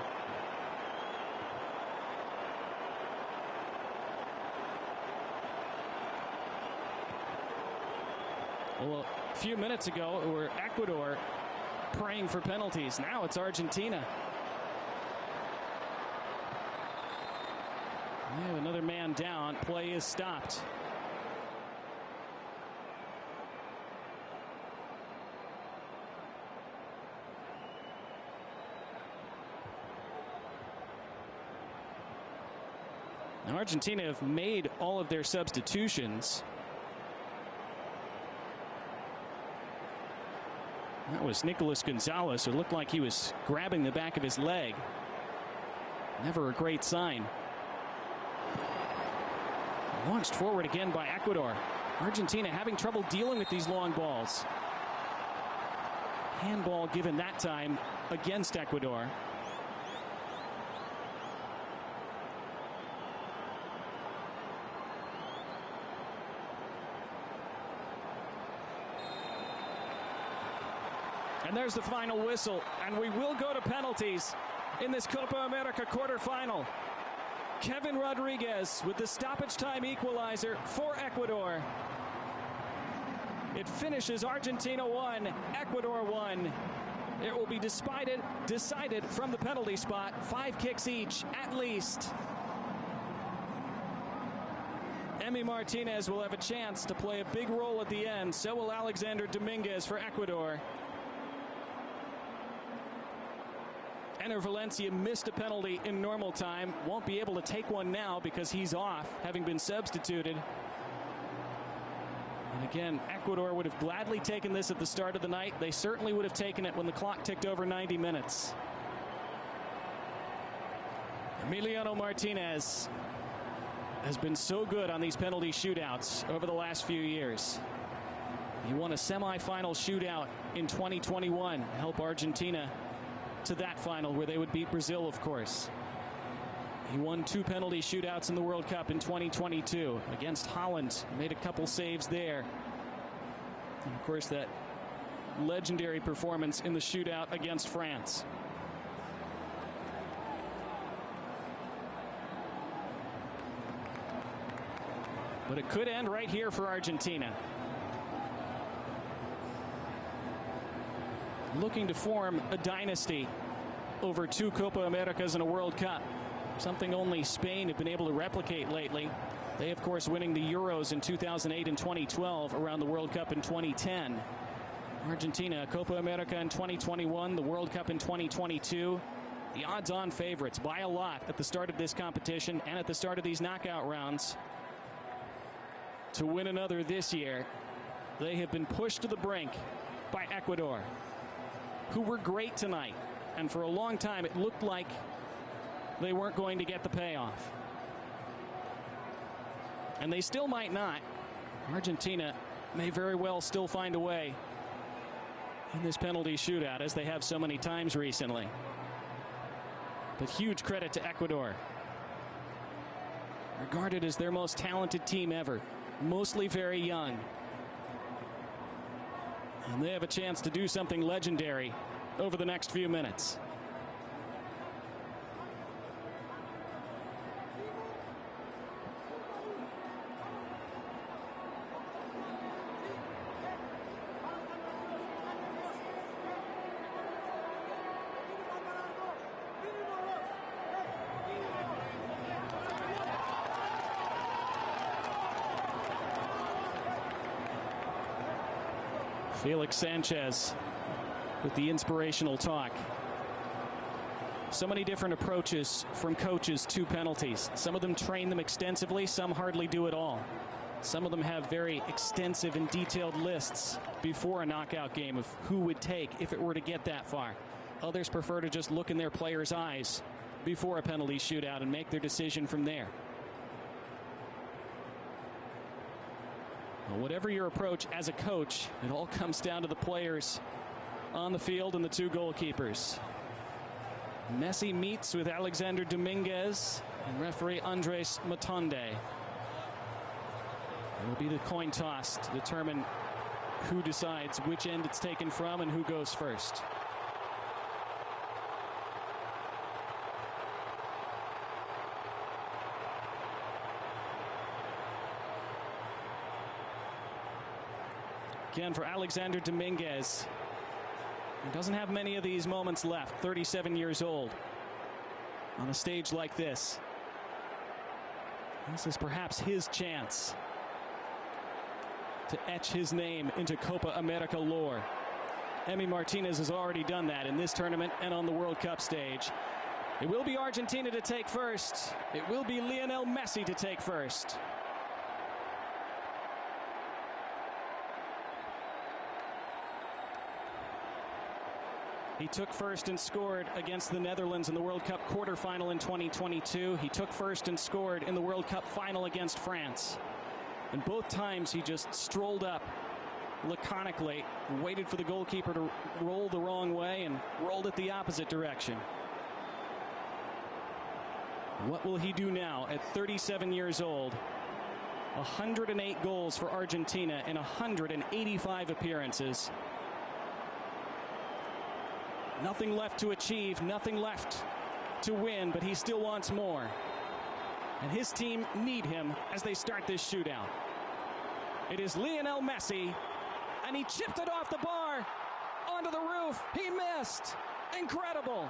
Well, a few minutes ago, it were Ecuador praying for penalties. Now it's Argentina. They have another man down. Play is stopped. Now Argentina have made all of their substitutions. That was Nicolas Gonzalez, who looked like he was grabbing the back of his leg. Never a great sign. Launched forward again by Ecuador. Argentina having trouble dealing with these long balls. Handball given that time against Ecuador. And there's the final whistle, and we will go to penalties in this Copa America quarterfinal. Kevin Rodriguez with the stoppage time equalizer for Ecuador. It finishes Argentina 1, Ecuador 1. It will be decided from the penalty spot, 5 kicks each at least. Emi Martinez will have a chance to play a big role at the end. So will Alexander Dominguez for Ecuador. Enner Valencia missed a penalty in normal time. Won't be able to take one now because he's off, having been substituted. And again, Ecuador would have gladly taken this at the start of the night. They certainly would have taken it when the clock ticked over 90 minutes. Emiliano Martinez has been so good on these penalty shootouts over the last few years. He won a semifinal shootout in 2021 to help Argentina to that final where they would beat Brazil, of course. He won 2 penalty shootouts in the World Cup in 2022 against Holland. Made a couple saves there. And of course, that legendary performance in the shootout against France. But it could end right here for Argentina. Looking to form a dynasty over 2 Copa Americas and a World Cup. Something only Spain have been able to replicate lately. They, of course, winning the Euros in 2008 and 2012, around the World Cup in 2010. Argentina, Copa America in 2021, the World Cup in 2022. The odds-on favorites by a lot at the start of this competition and at the start of these knockout rounds. To win another this year, they have been pushed to the brink by Ecuador, who were great tonight. And for a long time, it looked like they weren't going to get the payoff. And they still might not. Argentina may very well still find a way in this penalty shootout, as they have so many times recently. But huge credit to Ecuador. Regarded as their most talented team ever. Mostly very young. And they have a chance to do something legendary over the next few minutes. Felix Sanchez with the inspirational talk. So many different approaches from coaches to penalties. Some of them train them extensively, some hardly do it all. Some of them have very extensive and detailed lists before a knockout game of who would take if it were to get that far. Others prefer to just look in their players' eyes before a penalty shootout and make their decision from there. Well, whatever your approach as a coach, it all comes down to the players on the field and the 2 goalkeepers. Messi meets with Alexander Dominguez and referee Andres Matonde. It will be the coin toss to determine who decides which end it's taken from and who goes first. Again for Alexander Dominguez. He doesn't have many of these moments left, 37 years old. On a stage like this. This is perhaps his chance to etch his name into Copa America lore. Emi Martinez has already done that in this tournament and on the World Cup stage. It will be Argentina to take first. It will be Lionel Messi to take first. He took first and scored against the Netherlands in the World Cup quarterfinal in 2022. He took first and scored in the World Cup final against France. And both times he just strolled up laconically, waited for the goalkeeper to roll the wrong way and rolled it the opposite direction. What will he do now at 37 years old? 108 goals for Argentina in 185 appearances. Nothing left to achieve, nothing left to win, but he still wants more. And his team need him as they start this shootout. It is Lionel Messi, and he chipped it off the bar onto the roof. He missed. Incredible.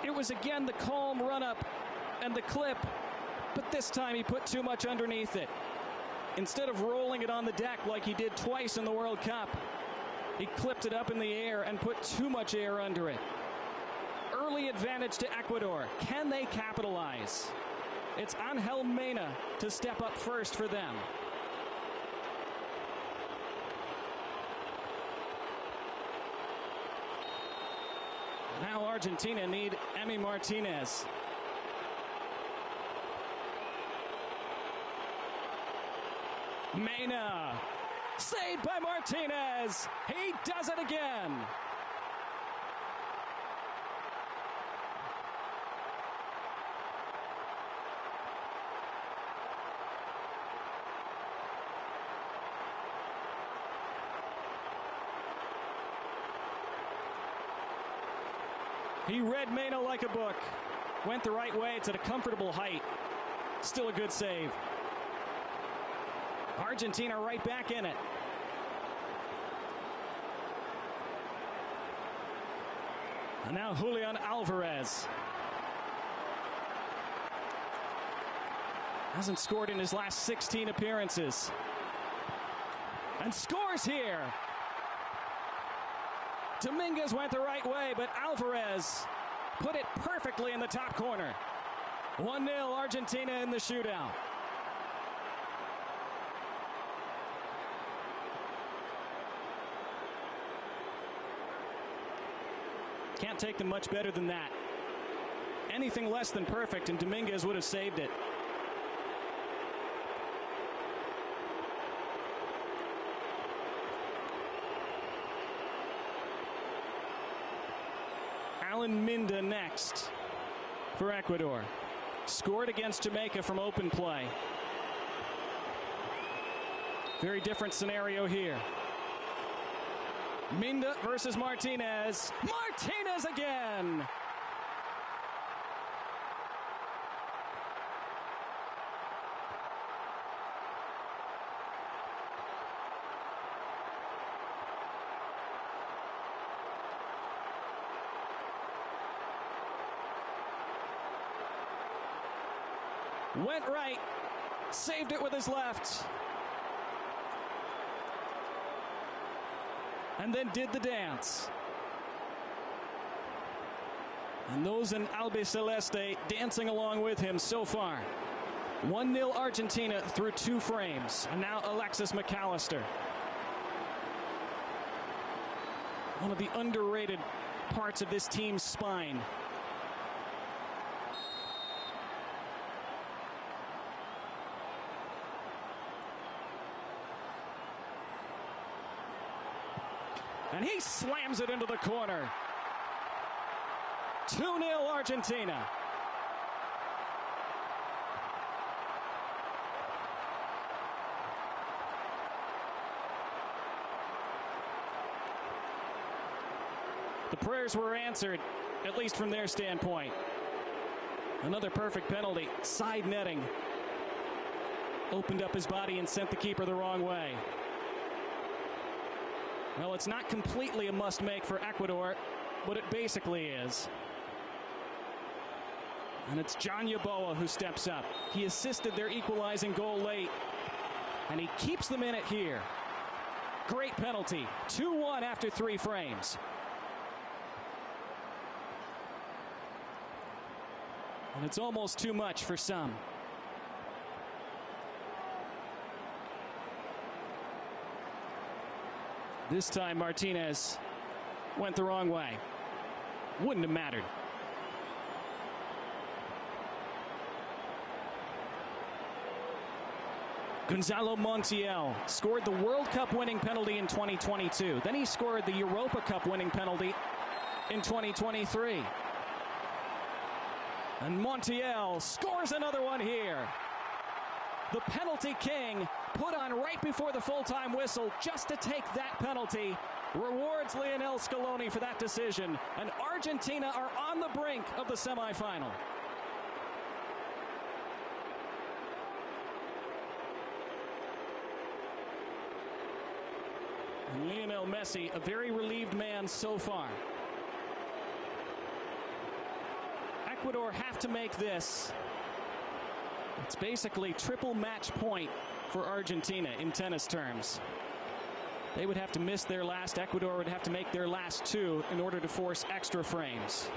It was again the calm run-up and the clip, but this time he put too much underneath it. Instead of rolling it on the deck like he did twice in the World Cup, he clipped it up in the air and put too much air under it. Early advantage to Ecuador. Can they capitalize? It's Angel Mena to step up first for them. Now Argentina need Emi Martinez. Mena Saved by Martinez. He does it again. He read Mena like a book. Went the right way. It's at a comfortable height. Still a good save. Argentina right back in it. And now Julian Alvarez. Hasn't scored in his last 16 appearances. And scores here. Dominguez went the right way, but Alvarez put it perfectly in the top corner. 1-0 Argentina in the shootout. Can't take them much better than that. Anything less than perfect, and Dominguez would have saved it. Alan Minda next for Ecuador. Scored against Jamaica from open play. Very different scenario here. Minda versus Martinez. Martinez again! Went right, saved it with his left, and then did the dance. And those in Albiceleste dancing along with him so far. 1-0 Argentina through 2 frames. And now Alexis McAllister. One of the underrated parts of this team's spine. And he slams it into the corner. 2-0 Argentina. The prayers were answered, at least from their standpoint. Another perfect penalty. Side netting. Opened up his body and sent the keeper the wrong way. Well, it's not completely a must-make for Ecuador, but it basically is. And it's John Yeboah who steps up. He assisted their equalizing goal late, and he keeps them in it here. Great penalty. 2-1 after 3 frames. And it's almost too much for some. This time Martinez went the wrong way. Wouldn't have mattered. Gonzalo Montiel scored the World Cup winning penalty in 2022. Then he scored the Europa Cup winning penalty in 2023. And Montiel scores another one here. The penalty king put on right before the full-time whistle just to take that penalty. Rewards Lionel Scaloni for that decision. And Argentina are on the brink of the semifinal. And Lionel Messi, a very relieved man so far. Ecuador have to make this. It's basically triple match point for Argentina in tennis terms. They would have to miss their last. Ecuador would have to make their last 2 in order to force extra frames.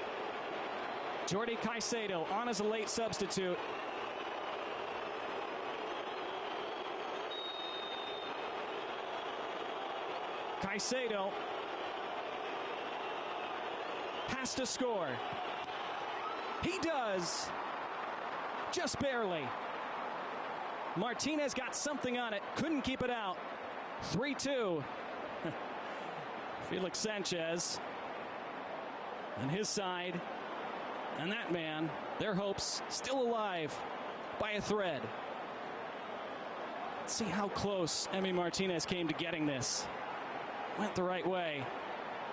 Jordi Caicedo on as a late substitute. Caicedo has to score. He does. Just barely. Martinez got something on it, couldn't keep it out. 3-2. Felix Sanchez and his side. And that man, their hopes still alive by a thread. Let's see how close Emi Martinez came to getting this. Went the right way.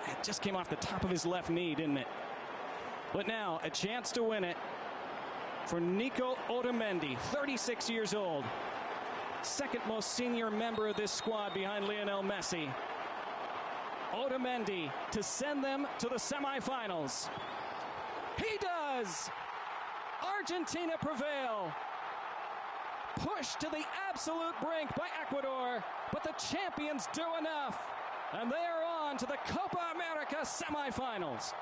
It just came off the top of his left knee, didn't it? But now, a chance to win it for Nico Otamendi, 36 years old. Second most senior member of this squad behind Lionel Messi. Otamendi to send them to the semifinals. He does! Argentina prevail. Pushed to the absolute brink by Ecuador, but the champions do enough. And they are on to the Copa America semifinals.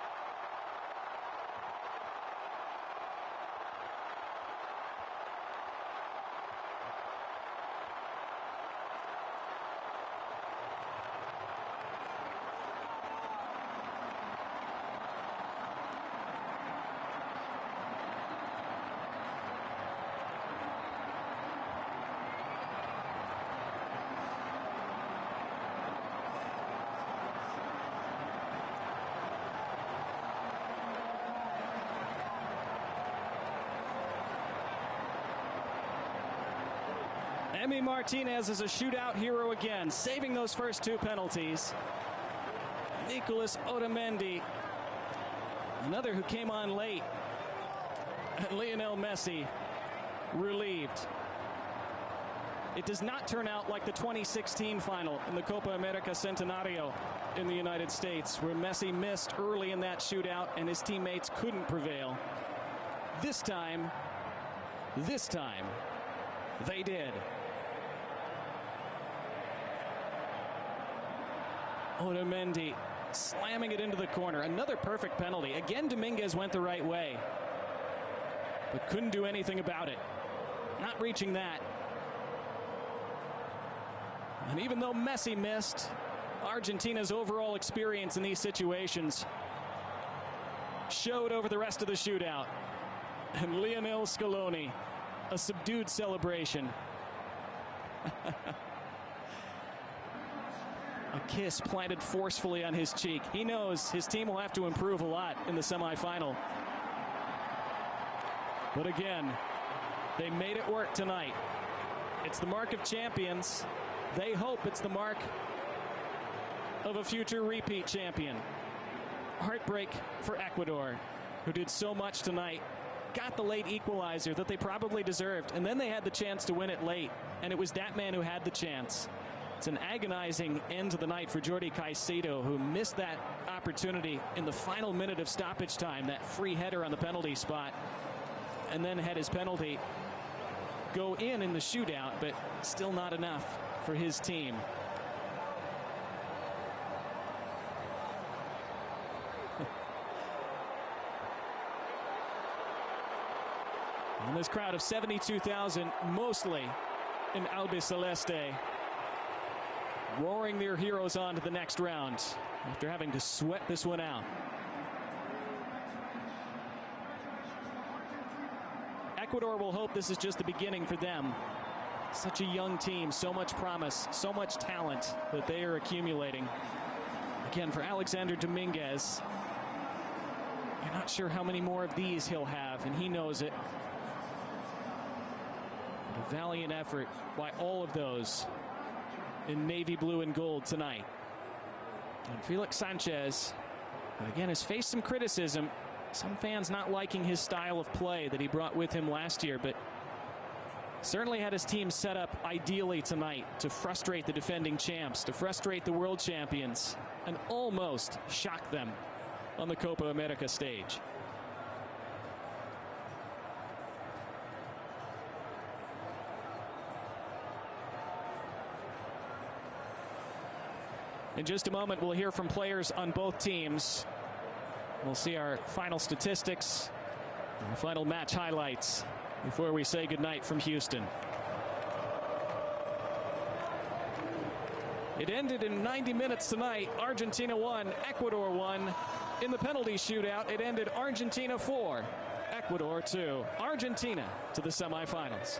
Emi Martinez is a shootout hero again, saving those first two penalties. Nicolas Otamendi, another who came on late. And Lionel Messi, relieved. It does not turn out like the 2016 final in the Copa America Centenario in the United States, where Messi missed early in that shootout and his teammates couldn't prevail. This time, they did. Otamendi slamming it into the corner. Another perfect penalty. Again, Dominguez went the right way, but couldn't do anything about it. Not reaching that. And even though Messi missed, Argentina's overall experience in these situations showed over the rest of the shootout. And Lionel Scaloni, a subdued celebration. A kiss planted forcefully on his cheek. He knows his team will have to improve a lot in the semifinal. But again, they made it work tonight. It's the mark of champions. They hope it's the mark of a future repeat champion. Heartbreak for Ecuador, who did so much tonight. Got the late equalizer that they probably deserved, and then they had the chance to win it late, and it was that man who had the chance. It's an agonizing end to the night for Jordi Caicedo, who missed that opportunity in the final minute of stoppage time, that free header on the penalty spot, and then had his penalty go in the shootout, but still not enough for his team. And this crowd of 72,000, mostly in Albiceleste, roaring their heroes on to the next round after having to sweat this one out. Ecuador will hope this is just the beginning for them. Such a young team, so much promise, so much talent that they are accumulating. Again, for Alexander Dominguez, you're not sure how many more of these he'll have, and he knows it. A valiant effort by all of those in navy blue and gold tonight. And Felix Sanchez, again, has faced some criticism. Some fans not liking his style of play that he brought with him last year, but certainly had his team set up ideally tonight to frustrate the defending champs, to frustrate the world champions, and almost shock them on the Copa America stage. In just a moment, we'll hear from players on both teams. We'll see our final statistics and the final match highlights before we say goodnight from Houston. It ended in 90 minutes tonight. Argentina won, Ecuador won. In the penalty shootout, it ended Argentina 4, Ecuador 2. Argentina to the semifinals.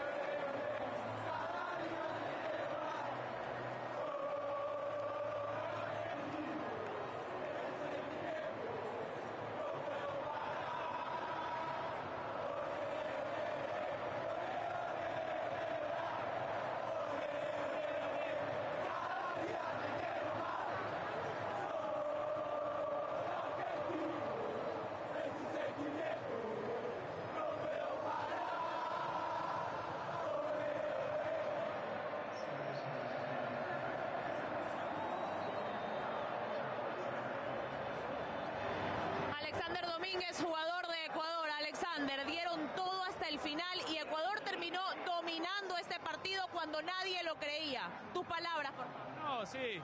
Alexander Domínguez, jugador de Ecuador. Alexander, dieron todo hasta el final y Ecuador terminó dominando este partido cuando nadie lo creía. Tus palabras, por favor. No, sí,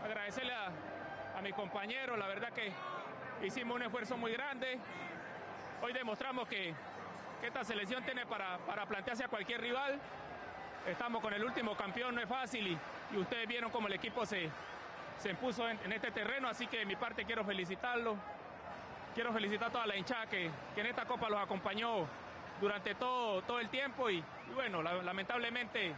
agradecerle a mis compañeros, la verdad que hicimos un esfuerzo muy grande. Hoy demostramos que esta selección tiene para plantearse a cualquier rival. Estamos con el último campeón, no es fácil, y ustedes vieron cómo el equipo se impuso en este terreno, así que de mi parte quiero felicitarlo. Quiero felicitar a toda la hinchada que en esta Copa los acompañó durante todo el tiempo y bueno, lamentablemente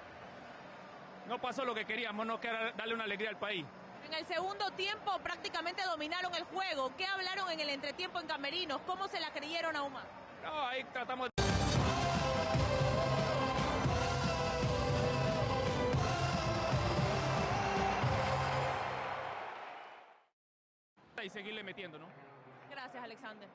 no pasó lo que queríamos, no, que era darle una alegría al país. En el segundo tiempo prácticamente dominaron el juego. ¿Qué hablaron en el entretiempo en camerinos? ¿Cómo se la creyeron aún más? No, ahí tratamos y seguirle metiendo, ¿no? Gracias, Alexander.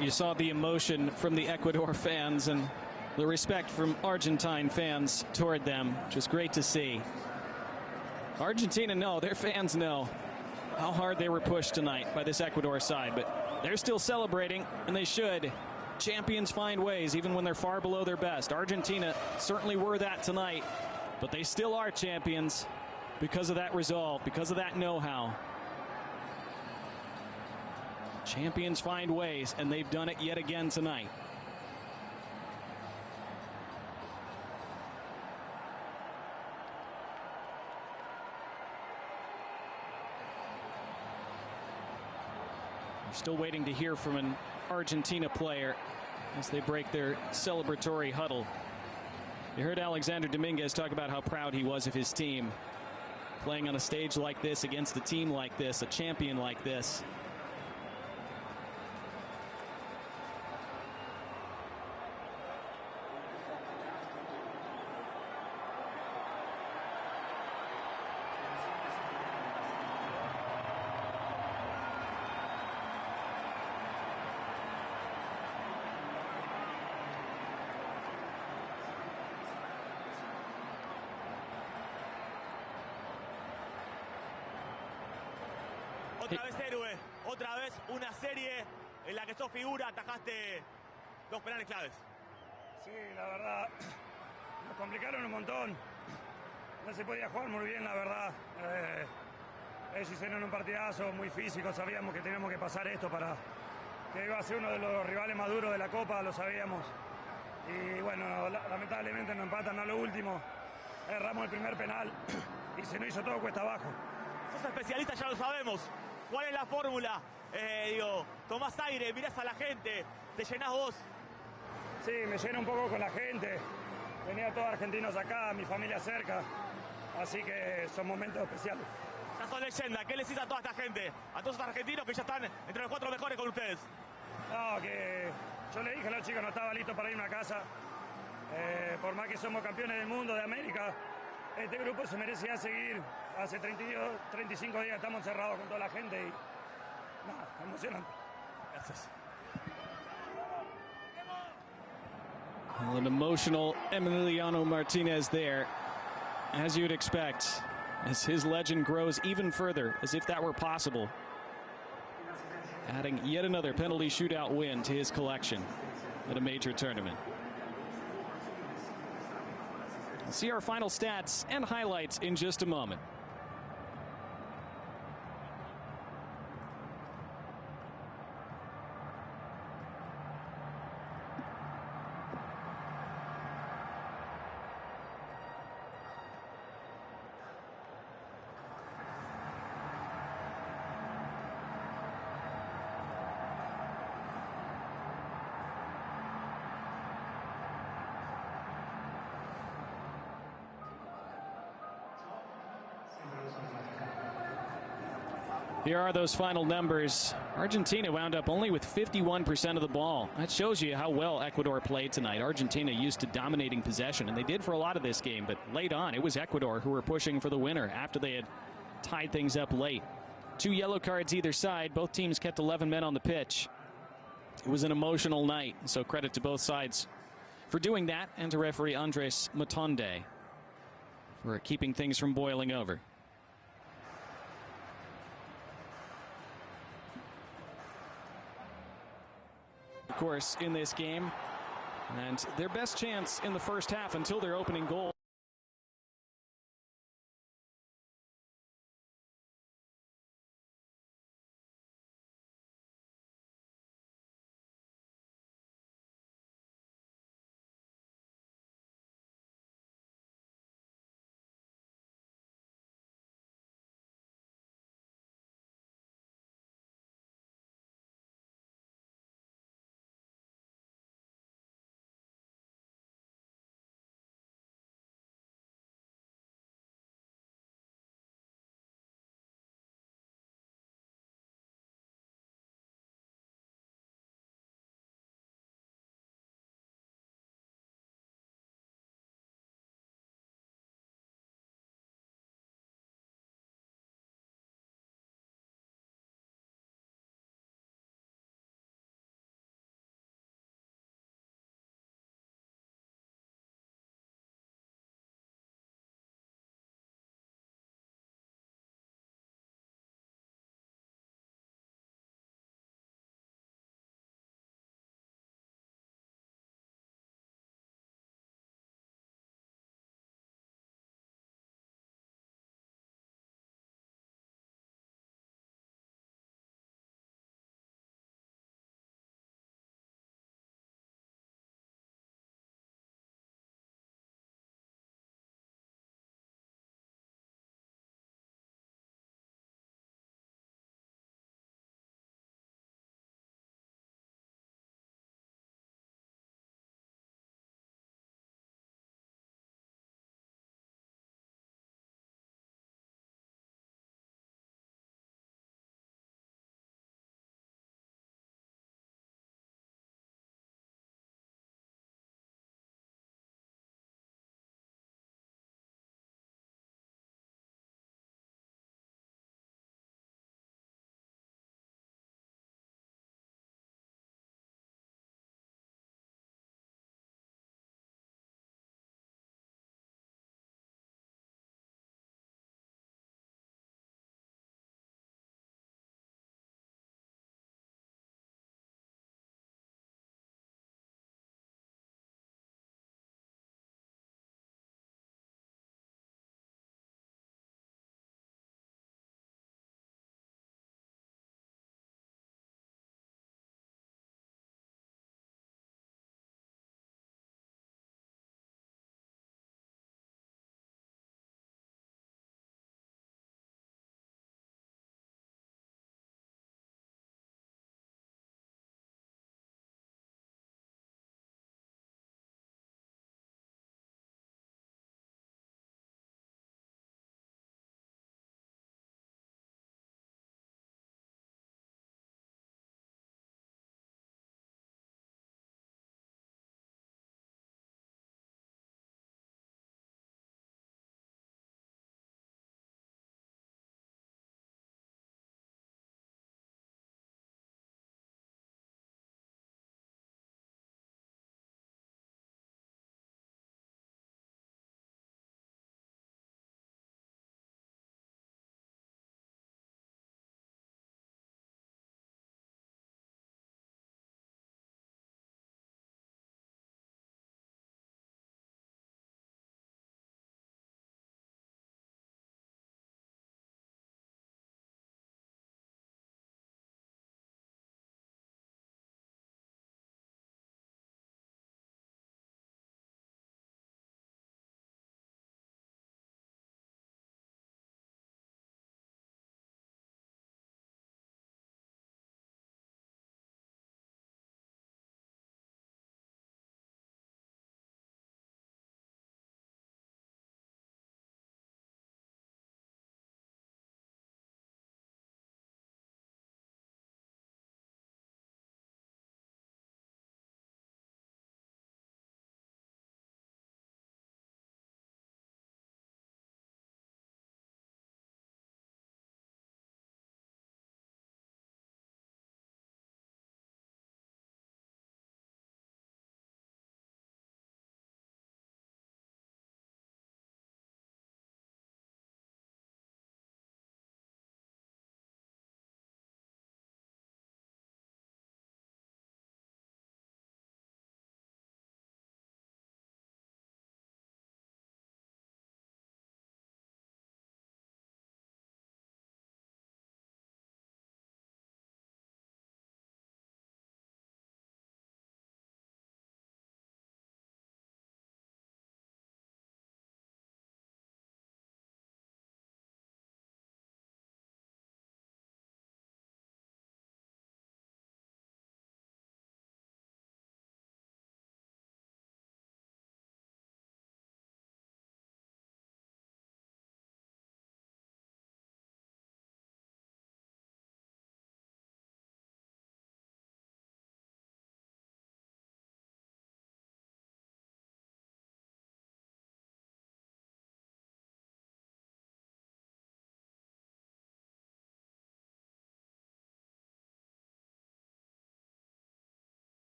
You saw the emotion from the Ecuador fans and the respect from Argentine fans toward them, which was great to see. Argentina know, their fans know how hard they were pushed tonight by this Ecuador side, but they're still celebrating, and they should. Champions find ways, even when they're far below their best. Argentina certainly were that tonight, but they still are champions because of that resolve, because of that know-how. Champions find ways, and they've done it yet again tonight. We're still waiting to hear from an Argentina player as they break their celebratory huddle. You heard Alexander Dominguez talk about how proud he was of his team. Playing on a stage like this, against a team like this, a champion like this. Otra vez héroe, otra vez una serie en la que sos figura, atajaste 2 penales claves. Sí, la verdad, nos complicaron un montón. No se podía jugar muy bien, la verdad. Ellos hicieron un partidazo muy físico, sabíamos que teníamos que pasar esto para que iba a ser uno de los rivales más duros de la Copa, lo sabíamos. Y bueno, lamentablemente nos empatan a lo último. Erramos el primer penal y se nos hizo todo cuesta abajo. Sos especialista, ya lo sabemos. ¿Cuál es la fórmula? Tomás aire, mirás a la gente, te llenás vos. Sí, me lleno un poco con la gente. Venía todos argentinos acá, mi familia cerca. Así que son momentos especiales. Ya sos leyenda. ¿Qué les dices a toda esta gente? A todos los argentinos que ya están entre los 4 mejores con ustedes. No, que yo le dije a los chicos no estaba listo para irme a casa. Por más que somos campeones del mundo, de América, este grupo se merecía seguir. Hace 35 días estamos encerrados con toda la gente y nada, emocionante. Gracias. Well, an emotional Emiliano Martinez there, as you'd expect, as his legend grows even further, as if that were possible. Adding yet another penalty shootout win to his collection at a major tournament. We'll see our final stats and highlights in just a moment. Here are those final numbers. Argentina wound up only with 51% of the ball. That shows you how well Ecuador played tonight. Argentina used to dominating possession, and they did for a lot of this game, but late on it was Ecuador who were pushing for the winner after they had tied things up late. 2 yellow cards either side. Both teams kept 11 men on the pitch. It was an emotional night, so credit to both sides for doing that, and to referee Andres Matonde for keeping things from boiling over. Of course, in this game, and their best chance in the first half until their opening goal.